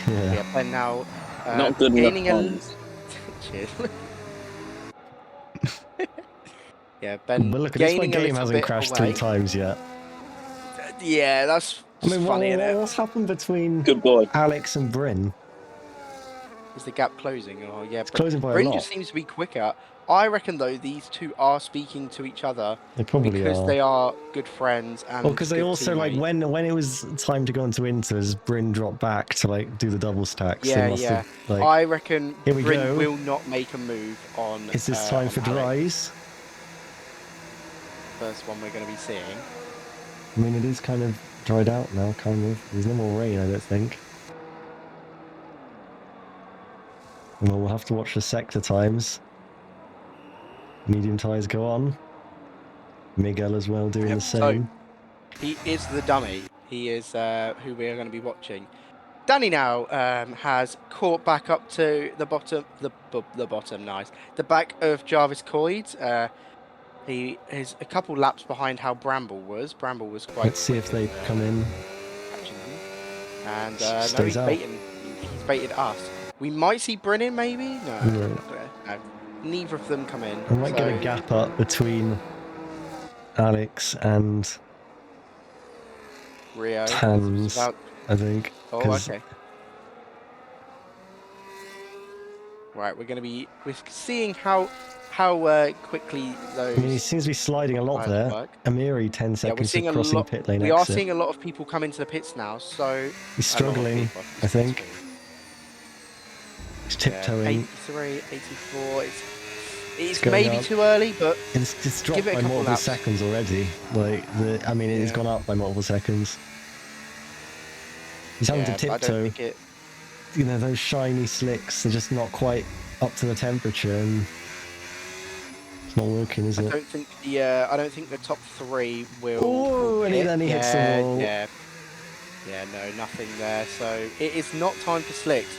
Speaker 1: Yeah.
Speaker 2: Ben now
Speaker 3: Not good
Speaker 2: gaining
Speaker 3: enough.
Speaker 2: Cheers. Yeah, Ben.
Speaker 1: But look, at this game hasn't crashed 3 times yet.
Speaker 2: Yeah, that's funny, isn't it?
Speaker 1: What's happened between
Speaker 3: Good boy.
Speaker 1: Alex and Bryn?
Speaker 2: Is the gap closing? Oh, yeah.
Speaker 1: It's closing by
Speaker 2: Bryn
Speaker 1: a lot.
Speaker 2: just seems to be quicker. I reckon, though, these two are speaking to each other.
Speaker 1: They probably
Speaker 2: because they are good friends. And
Speaker 1: well, because they also, like, when it was time to go into Inters, Bryn dropped back to, like, do the double stacks.
Speaker 2: Yeah.
Speaker 1: Like,
Speaker 2: I reckon
Speaker 1: here we
Speaker 2: Bryn
Speaker 1: go.
Speaker 2: will not make a move on.
Speaker 1: Is this time for dries?
Speaker 2: First one we're going to be seeing.
Speaker 1: I mean, it is kind of dried out now, kind of. There's no more rain, I don't think. Well, we'll have to watch the sector times. Medium tyres go on. Miguel as well doing the same.
Speaker 2: So he is the dummy. He is who we are going to be watching. Danny now has caught back up to the bottom, the bottom, nice. The back of Jarvis Coyd. He is a couple laps behind how Bramble was. Bramble was quite.
Speaker 1: Let's see if they come in.
Speaker 2: Catching them. And no, he's baited us. We might see Brennan, maybe? No. Neither of them come in.
Speaker 1: I might get a gap up between Alex and
Speaker 2: Rio.
Speaker 1: Tans, I think.
Speaker 2: Oh, okay. Right, we're seeing how quickly those.
Speaker 1: I mean, he seems to be sliding a lot there.
Speaker 2: Work.
Speaker 1: Amiri 10 seconds to crossing pit lane
Speaker 2: We
Speaker 1: exit.
Speaker 2: are seeing a lot of people come into the pits now, so
Speaker 1: he's struggling, I think. He's tiptoeing.
Speaker 2: 83, 84. It's maybe too early, but
Speaker 1: it's dropped by multiple
Speaker 2: laps.
Speaker 1: seconds already. Like it has gone up by multiple seconds. He's having to tiptoe. You know, those shiny slicks, they're just not quite up to the temperature, and it's not working, is it?
Speaker 2: I don't think the top 3 will.
Speaker 1: Oh, and then he hits the wall.
Speaker 2: Yeah, no, nothing there. So it is not time for slicks.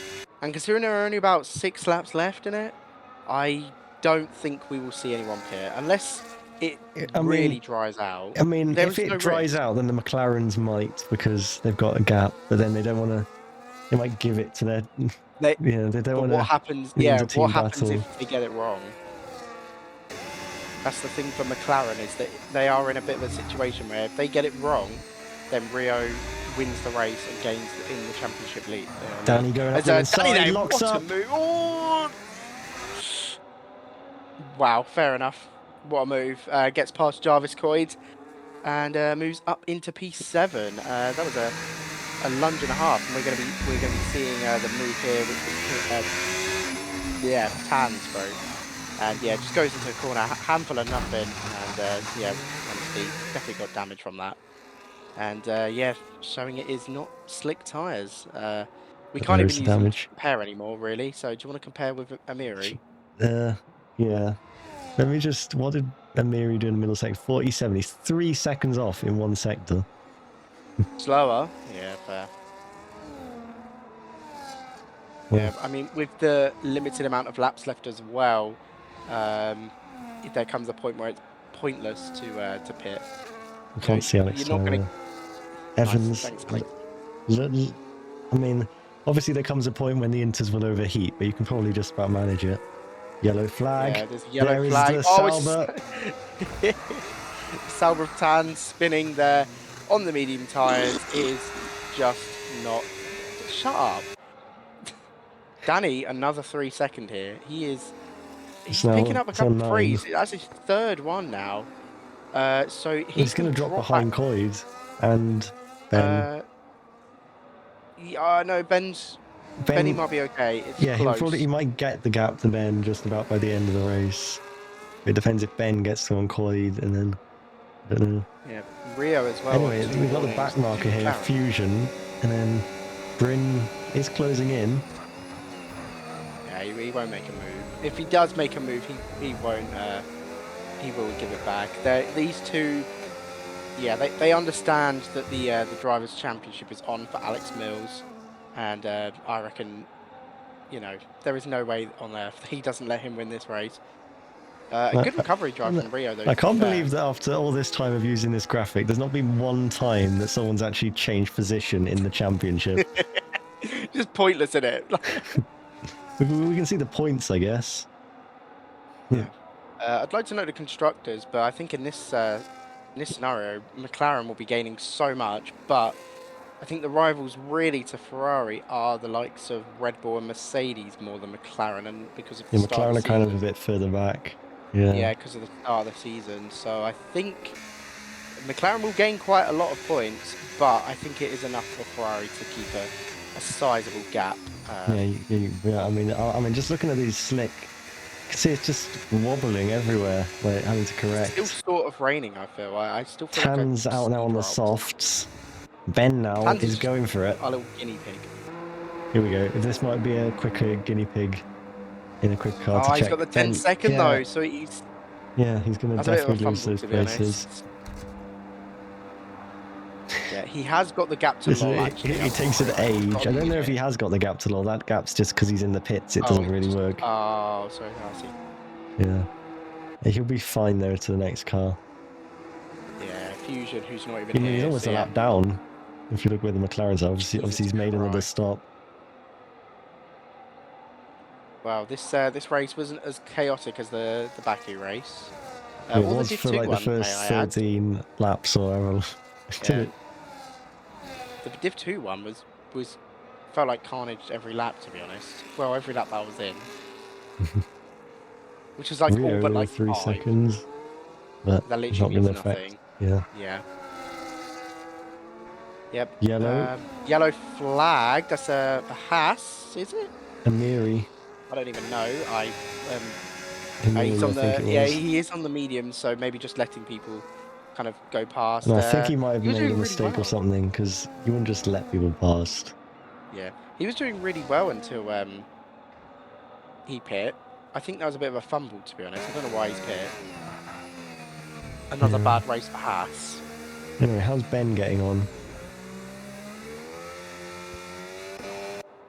Speaker 2: And considering there are only about 6 laps left in it, I don't think we will see anyone pit unless it really dries out.
Speaker 1: I mean, if it dries out, then the McLarens might, because they've got a gap, but then they don't want to. They might give it to their. They don't want to.
Speaker 2: What happens? Yeah, what happens if they get it wrong? That's the thing for McLaren, is that they are in a bit of a situation where if they get it wrong, then Rio wins the race and gains in the championship lead.
Speaker 1: Danny going up the inside, locks up.
Speaker 2: Oh! Wow, fair enough. What a move. Gets past Jarvis Coyd and moves up into P7. That was a lunge and a half, and we're going to be seeing the move here, which was Tans, bro. And yeah, just goes into a corner, handful of nothing, and honestly, definitely got damage from that. And showing it is not slick tyres. We can't even use them to compare anymore, really. So do you want to compare with Amiri?
Speaker 1: Yeah. Let me just. What did Amiri do in the middle sector? 47. He's 3 seconds off in one sector.
Speaker 2: Slower? Yeah, fair.
Speaker 1: Well,
Speaker 2: Yeah, I mean, with the limited amount of laps left as well, there comes a point where it's pointless to pit.
Speaker 1: I can't see Alex
Speaker 2: You're not going to. Nice,
Speaker 1: Evans.
Speaker 2: thanks, Alex.
Speaker 1: I mean, obviously there comes a point when the inters will overheat, but you can probably just about manage it. Yellow flag.
Speaker 2: Yeah, there's a yellow
Speaker 1: There
Speaker 2: flag.
Speaker 1: is the Sauber.
Speaker 2: Sauber of Tan spinning there on the medium tyres is just not. Shut up. Danny, another 3-second here. He's picking up a couple of threes. That's his third one now. So
Speaker 1: he's going to drop behind Coyd and Ben.
Speaker 2: Yeah, no, Benny might be okay. It's close.
Speaker 1: He might get the gap to Ben just about by the end of the race. It depends if Ben gets to on Coyd, and then I don't know.
Speaker 2: Yeah, Rio as well.
Speaker 1: Anyway, we've got the back marker here, Fusion, and then Bryn is closing in.
Speaker 2: Yeah, he won't make a move. If he does make a move, he won't. He will give it back. These two, yeah, they understand that the drivers' championship is on for Alex Mills, and I reckon, you know, there is no way on earth he doesn't let him win this race. A good recovery drive from Rio, though.
Speaker 1: I can't believe that after all this time of using this graphic, there's not been one time that someone's actually changed position in the championship.
Speaker 2: Just pointless, isn't it?
Speaker 1: We can see the points, I guess.
Speaker 2: Yeah. I'd like to know the constructors, but I think in this scenario, McLaren will be gaining so much. But I think the rivals really to Ferrari are the likes of Red Bull and Mercedes more than McLaren, and because of the start
Speaker 1: McLaren
Speaker 2: of the
Speaker 1: are kind of
Speaker 2: season.
Speaker 1: a bit further back. Yeah,
Speaker 2: because of the start of the season. So I think McLaren will gain quite a lot of points, but I think it is enough for Ferrari to keep a sizable gap.
Speaker 1: Yeah. I mean, just looking at these slick, you can see it's just wobbling everywhere, like having to correct.
Speaker 2: It's still sort of raining, I feel. I still feel
Speaker 1: Tan's
Speaker 2: like
Speaker 1: out now on the softs. Ben now is going for it.
Speaker 2: A little guinea pig.
Speaker 1: Here we go. This might be a quicker guinea pig in a quick car to check.
Speaker 2: He's got the 10-second though, so he's...
Speaker 1: Yeah, he's going to definitely lose those places.
Speaker 2: Yeah, he has got the gap to Lol, actually.
Speaker 1: He takes an age. I don't know if he has got the gap to Lol. That gap's just because he's in the pits. It doesn't really work.
Speaker 2: Oh, sorry. I see.
Speaker 1: Yeah. He'll be fine there to the next car.
Speaker 2: Yeah, Fusion, who's not even here.
Speaker 1: He's almost a lap down. If you look where the McLaren's are, obviously he's made another stop.
Speaker 2: Well, this race wasn't as chaotic as the Baku race.
Speaker 1: It was for like the first 13 laps or whatever.
Speaker 2: Yeah. The Div 2 one was felt like carnage every lap, to be honest. Well, every lap I was in, which was like all but like
Speaker 1: 3 seconds. But
Speaker 2: that literally means nothing.
Speaker 1: Yeah.
Speaker 2: Yeah. Yep.
Speaker 1: Yellow.
Speaker 2: Yellow flag. That's a Haas, is it?
Speaker 1: Amiri.
Speaker 2: I don't even know. He's on he is on the medium, so maybe just letting people kind of go past.
Speaker 1: And I think he might have made a mistake or something, because you wouldn't just let people past.
Speaker 2: Yeah, he was doing really well until he pit. I think that was a bit of a fumble, to be honest. I don't know why he's pit. Another bad race for Haas.
Speaker 1: Anyway, how's Ben getting on?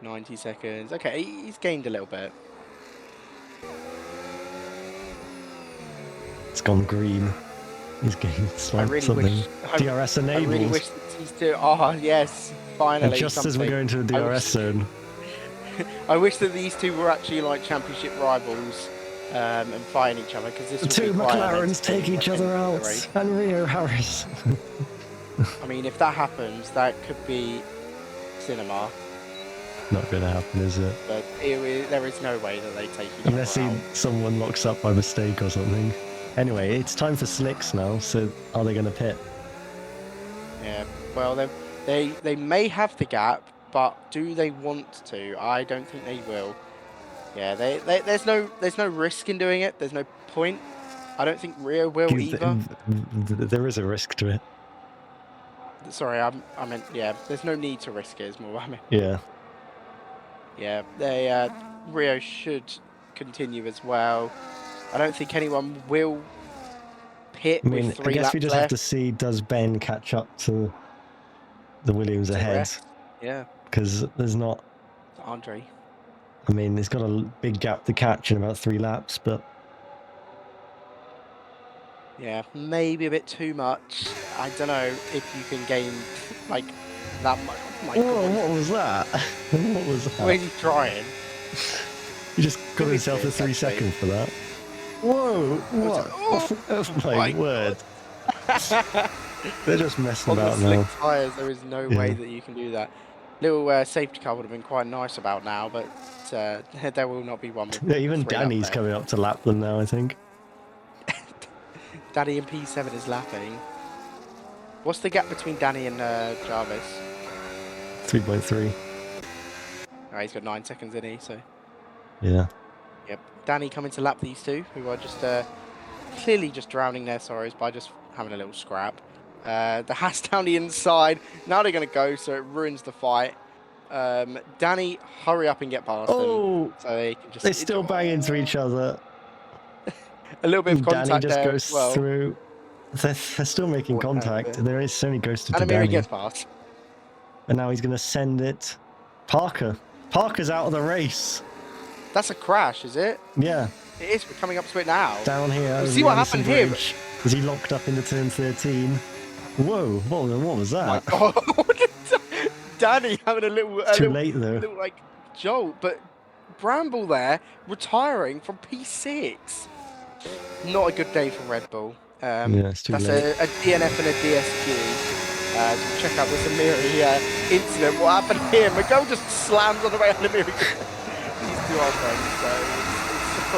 Speaker 2: 90 seconds. Okay, he's gained a little bit.
Speaker 1: It's gone green. He's gained something. DRS enabled.
Speaker 2: I really wish that these two... Oh, yes. Finally.
Speaker 1: And just as we're going to the DRS zone.
Speaker 2: I wish that these two were actually like championship rivals and fighting each other, because this would
Speaker 1: two McLarens take each other out. And Rio Harris.
Speaker 2: I mean, if that happens, that could be cinema.
Speaker 1: Not going to happen, is it?
Speaker 2: But there is no way that they take each other
Speaker 1: Unless someone locks up by mistake or something. Anyway, it's time for slicks now, so are they going to pit?
Speaker 2: Yeah, well, they may have the gap, but do they want to? I don't think they will. Yeah, there's no risk in doing it. There's no point. I don't think Rio will either.
Speaker 1: There is a risk to it.
Speaker 2: Sorry, I meant, yeah, there's no need to risk it, is more what I meant.
Speaker 1: Yeah.
Speaker 2: Yeah, Rio should continue as well. I don't think anyone will pit with 3 laps
Speaker 1: I guess we just
Speaker 2: left.
Speaker 1: have to see, does Ben catch up to the Williams
Speaker 2: To
Speaker 1: ahead,
Speaker 2: rest. Yeah,
Speaker 1: because there's not.
Speaker 2: Andre.
Speaker 1: I mean, he's got a big gap to catch in about 3 laps, but
Speaker 2: Yeah, maybe a bit too much. I don't know if you can gain like that much. Oh my
Speaker 1: whoa,
Speaker 2: god,
Speaker 1: what was that? What was
Speaker 2: where's
Speaker 1: that?
Speaker 2: he trying?
Speaker 1: He just got
Speaker 2: Could be
Speaker 1: himself a
Speaker 2: serious,
Speaker 1: 3
Speaker 2: actually.
Speaker 1: seconds for that. Whoa, what? Oh my word. They're just messing
Speaker 2: On the
Speaker 1: about
Speaker 2: slick
Speaker 1: now.
Speaker 2: tyres, there is no way
Speaker 1: Yeah.
Speaker 2: that you can do that. Little safety car would have been quite nice about now, but there will not be one with
Speaker 1: Yeah, even
Speaker 2: 3 laps
Speaker 1: Danny's
Speaker 2: left.
Speaker 1: coming up to lap them now, I think.
Speaker 2: Danny in P7 is lapping. What's the gap between Danny and Jarvis?
Speaker 1: 3.3.
Speaker 2: Oh, he's got 9 seconds in he, so
Speaker 1: Yeah.
Speaker 2: yep. Danny coming to lap these two, who are just clearly just drowning their sorrows by just having a little scrap. The Haas down the inside. Now they're going to go, so it ruins the fight. Danny, hurry up and get past them.
Speaker 1: Oh,
Speaker 2: So they can just...
Speaker 1: they still bang into each other.
Speaker 2: A little bit of
Speaker 1: Danny
Speaker 2: contact
Speaker 1: just
Speaker 2: there
Speaker 1: goes
Speaker 2: as well.
Speaker 1: through. They're still making
Speaker 2: Oh,
Speaker 1: contact. There is only ghosted to
Speaker 2: and Amiri
Speaker 1: Danny.
Speaker 2: gets past.
Speaker 1: And now he's going to send it. Parker. Parker's out of the race.
Speaker 2: That's a crash, is it?
Speaker 1: Yeah,
Speaker 2: It is. We're coming up to it now.
Speaker 1: down here.
Speaker 2: We'll
Speaker 1: over
Speaker 2: see
Speaker 1: the
Speaker 2: what
Speaker 1: Anderson
Speaker 2: happened here.
Speaker 1: Bridge. Is he locked up into turn 13? Whoa, what was that?
Speaker 2: Oh my God. Danny having a little...
Speaker 1: Too late, though.
Speaker 2: little, like, jolt. But Bramble there, retiring from P6. Not a good day for Red Bull.
Speaker 1: Yeah, it's too
Speaker 2: That's
Speaker 1: late.
Speaker 2: a DNF and a DSQ. So check out this Amiri incident. What happened here? McGow just slams on the way on Amiri. These two are friends, so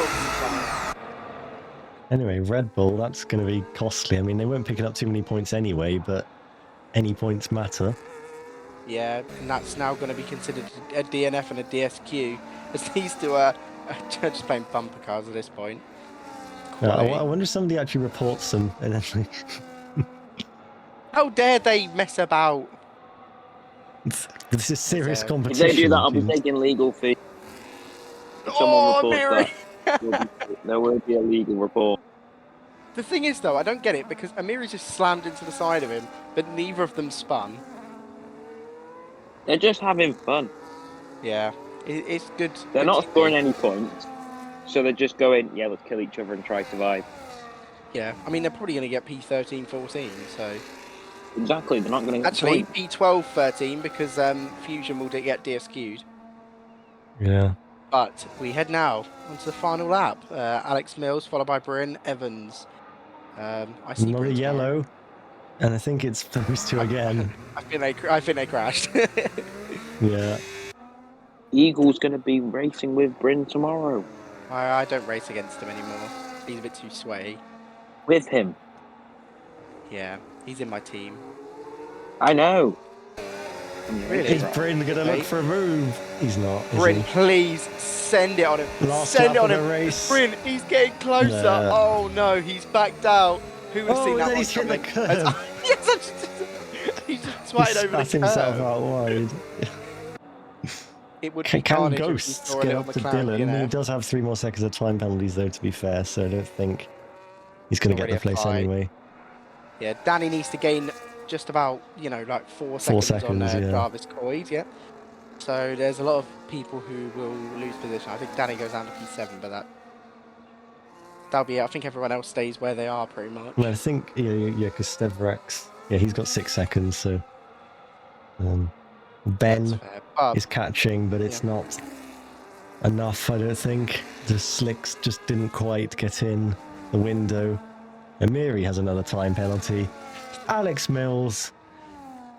Speaker 2: it's fun.
Speaker 1: Anyway, Red Bull, that's going to be costly. I mean, they weren't picking up too many points anyway, but any points matter.
Speaker 2: Yeah, and that's now going to be considered a DNF and a DSQ, as these two are just playing bumper cars at this point.
Speaker 1: I wonder if somebody actually reports them. And then,
Speaker 2: How dare they mess about?
Speaker 1: this is serious
Speaker 2: If
Speaker 3: If
Speaker 1: competition.
Speaker 3: they do that, I'll be
Speaker 1: James.
Speaker 3: taking legal fee. If
Speaker 2: Oh,
Speaker 3: someone
Speaker 2: Amiri!
Speaker 3: reports that, there will be a legal report.
Speaker 2: The thing is, though, I don't get it, because Amiri just slammed into the side of him, but neither of them spun.
Speaker 3: They're just having fun.
Speaker 2: Yeah, it's good.
Speaker 3: They're
Speaker 2: good
Speaker 3: not
Speaker 2: to
Speaker 3: scoring
Speaker 2: see.
Speaker 3: any points, so they're just going, yeah, let's kill each other and try to survive.
Speaker 2: Yeah, I mean, they're probably going to get P13, 14, so...
Speaker 3: Exactly, they're not going to get
Speaker 2: Actually,
Speaker 3: points.
Speaker 2: P12, 13, because Fusion will get DSQ'd.
Speaker 1: Yeah.
Speaker 2: But we head now onto the final lap. Alex Mills, followed by Bryn Evans. I see
Speaker 1: Another
Speaker 2: Bryn tomorrow.
Speaker 1: yellow. And I think it's those two again.
Speaker 2: I think they crashed.
Speaker 1: Yeah.
Speaker 3: Eagle's going to be racing with Bryn tomorrow.
Speaker 2: I don't race against him anymore. He's a bit too sweaty.
Speaker 3: With him.
Speaker 2: Yeah, he's in my team.
Speaker 3: I know.
Speaker 2: Really?
Speaker 1: Is Bryn going to look
Speaker 2: Wait.
Speaker 1: for a move? He's not, is
Speaker 2: Bryn,
Speaker 1: he?
Speaker 2: please send it on him.
Speaker 1: Last
Speaker 2: Send it
Speaker 1: lap
Speaker 2: on
Speaker 1: of
Speaker 2: him.
Speaker 1: the race.
Speaker 2: Bryn, he's getting closer.
Speaker 1: Nah.
Speaker 2: Oh no, he's backed out. Who would have seen
Speaker 1: Oh,
Speaker 2: that
Speaker 1: then
Speaker 2: one
Speaker 1: he's hit the
Speaker 2: coming?
Speaker 1: curb.
Speaker 2: Yes, he's just swatted
Speaker 1: He
Speaker 2: over the
Speaker 1: spat himself
Speaker 2: curb.
Speaker 1: out wide.
Speaker 2: It would be
Speaker 1: Can
Speaker 2: carnage if we
Speaker 1: Ghosts
Speaker 2: saw a
Speaker 1: get
Speaker 2: little
Speaker 1: up to
Speaker 2: McLaren
Speaker 1: Dylan? He
Speaker 2: DNF.
Speaker 1: does have 3 more seconds of time penalties, though, to be fair, so I don't think he's going to get
Speaker 2: Already
Speaker 1: the place
Speaker 2: applied.
Speaker 1: anyway.
Speaker 2: Yeah, Danny needs to gain just about, like 4
Speaker 1: 4
Speaker 2: seconds on
Speaker 1: seconds, yeah.
Speaker 2: Jarvis Coyd, yeah. So there's a lot of people who will lose position. I think Danny goes down to P7, but that'll be it. I think everyone else stays where they are pretty much.
Speaker 1: Well, I think, yeah, because Stevrex, yeah, he's got 6 seconds, so... Ben
Speaker 2: That's fair. But
Speaker 1: is catching, but it's not enough, I don't think. The slicks just didn't quite get in the window. Amiri has another time penalty. Alex Mills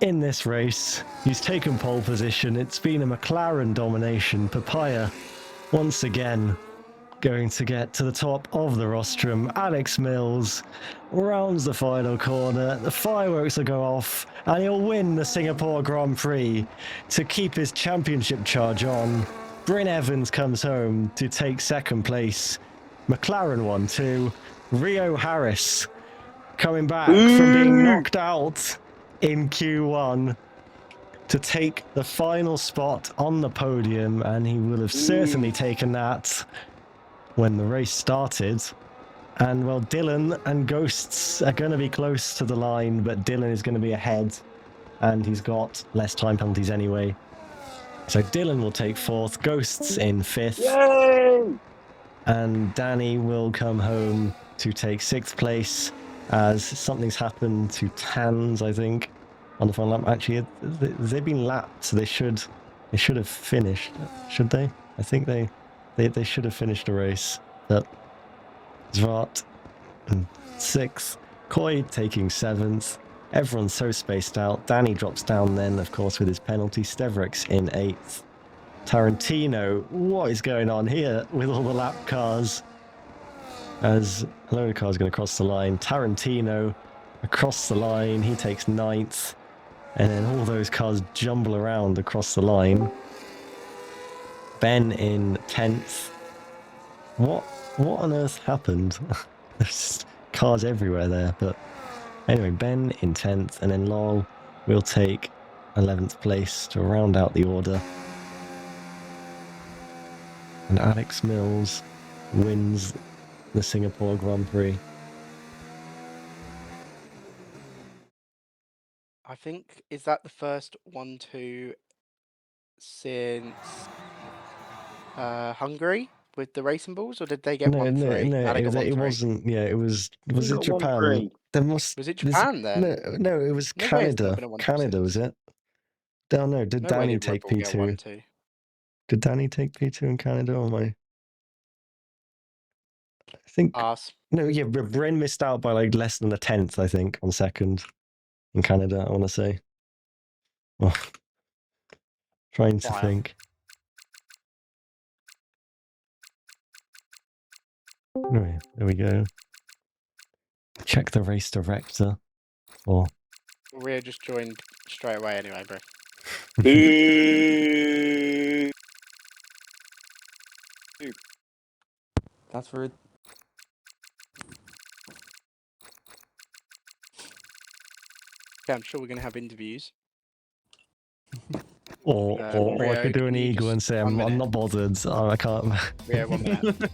Speaker 1: in this race. He's taken pole position. It's been a McLaren domination. Papaya once again going to get to the top of the rostrum. Alex Mills rounds the final corner. The fireworks will go off and he'll win the Singapore Grand Prix to keep his championship charge on. Bryn Evans comes home to take 2nd place. McLaren 1-2. Rio Harris coming back from being knocked out in Q1 to take the final spot on the podium, and he will have certainly taken that when the race started. And well, Dylan and Ghosts are going to be close to the line, but Dylan is going to be ahead and he's got less time penalties anyway. So Dylan will take 4th, Ghosts in 5th,
Speaker 3: Yay!
Speaker 1: and Danny will come home to take 6th place as something's happened to Tans, I think, on the final lap. Actually, they've been lapped, so they should have finished. Should they? I think they should have finished the race. But Zvart in 6th, Koi taking 7th. Everyone's so spaced out. Danny drops down then, of course, with his penalty. Stevrix in 8th. Tarantino, what is going on here with all the lap cars? As a load of cars going to cross the line. Tarantino across the line, he takes 9th. And then all those cars jumble around across the line. Ben in 10th. What on earth happened? There's just cars everywhere there, but anyway, Ben in 10th, and then Lol will take 11th place to round out the order. And Alex Mills wins the Singapore Grand Prix.
Speaker 2: I think, is that the first 1-2 since Hungary with the racing balls, or did they get 1-3?
Speaker 1: No,
Speaker 2: They got
Speaker 1: it
Speaker 2: 1-3.
Speaker 1: wasn't. Yeah, it was. Was
Speaker 3: Who
Speaker 1: it
Speaker 3: got
Speaker 1: Japan?
Speaker 3: 1-3?
Speaker 1: There must.
Speaker 2: Was it Japan then?
Speaker 1: No, it was
Speaker 2: No way it's not
Speaker 1: Canada.
Speaker 2: been a 1-2
Speaker 1: Canada was
Speaker 2: since.
Speaker 1: it? Oh no, did
Speaker 2: No way
Speaker 1: Danny
Speaker 2: did Red
Speaker 1: take
Speaker 2: Bull get
Speaker 1: P2?
Speaker 2: 1-2.
Speaker 1: Did Danny take P2 in Canada or am I think
Speaker 2: Arse.
Speaker 1: no, yeah, Bren missed out by like less than a 10th, I think, on 2nd in Canada, I want to say. Oh, trying to
Speaker 2: Wow.
Speaker 1: think. Anyway, there we go. Check the race director. Or
Speaker 2: Rio just joined straight away anyway, bro.
Speaker 4: That's rude.
Speaker 2: Yeah, I'm sure we're going to have interviews.
Speaker 1: or I
Speaker 2: Rio,
Speaker 1: could do
Speaker 2: can
Speaker 1: an
Speaker 2: you
Speaker 1: eagle
Speaker 2: just-
Speaker 1: and say
Speaker 2: 1
Speaker 1: I'm
Speaker 2: minute.
Speaker 1: not bothered. Oh, I can't.
Speaker 2: Rio, 1 minute.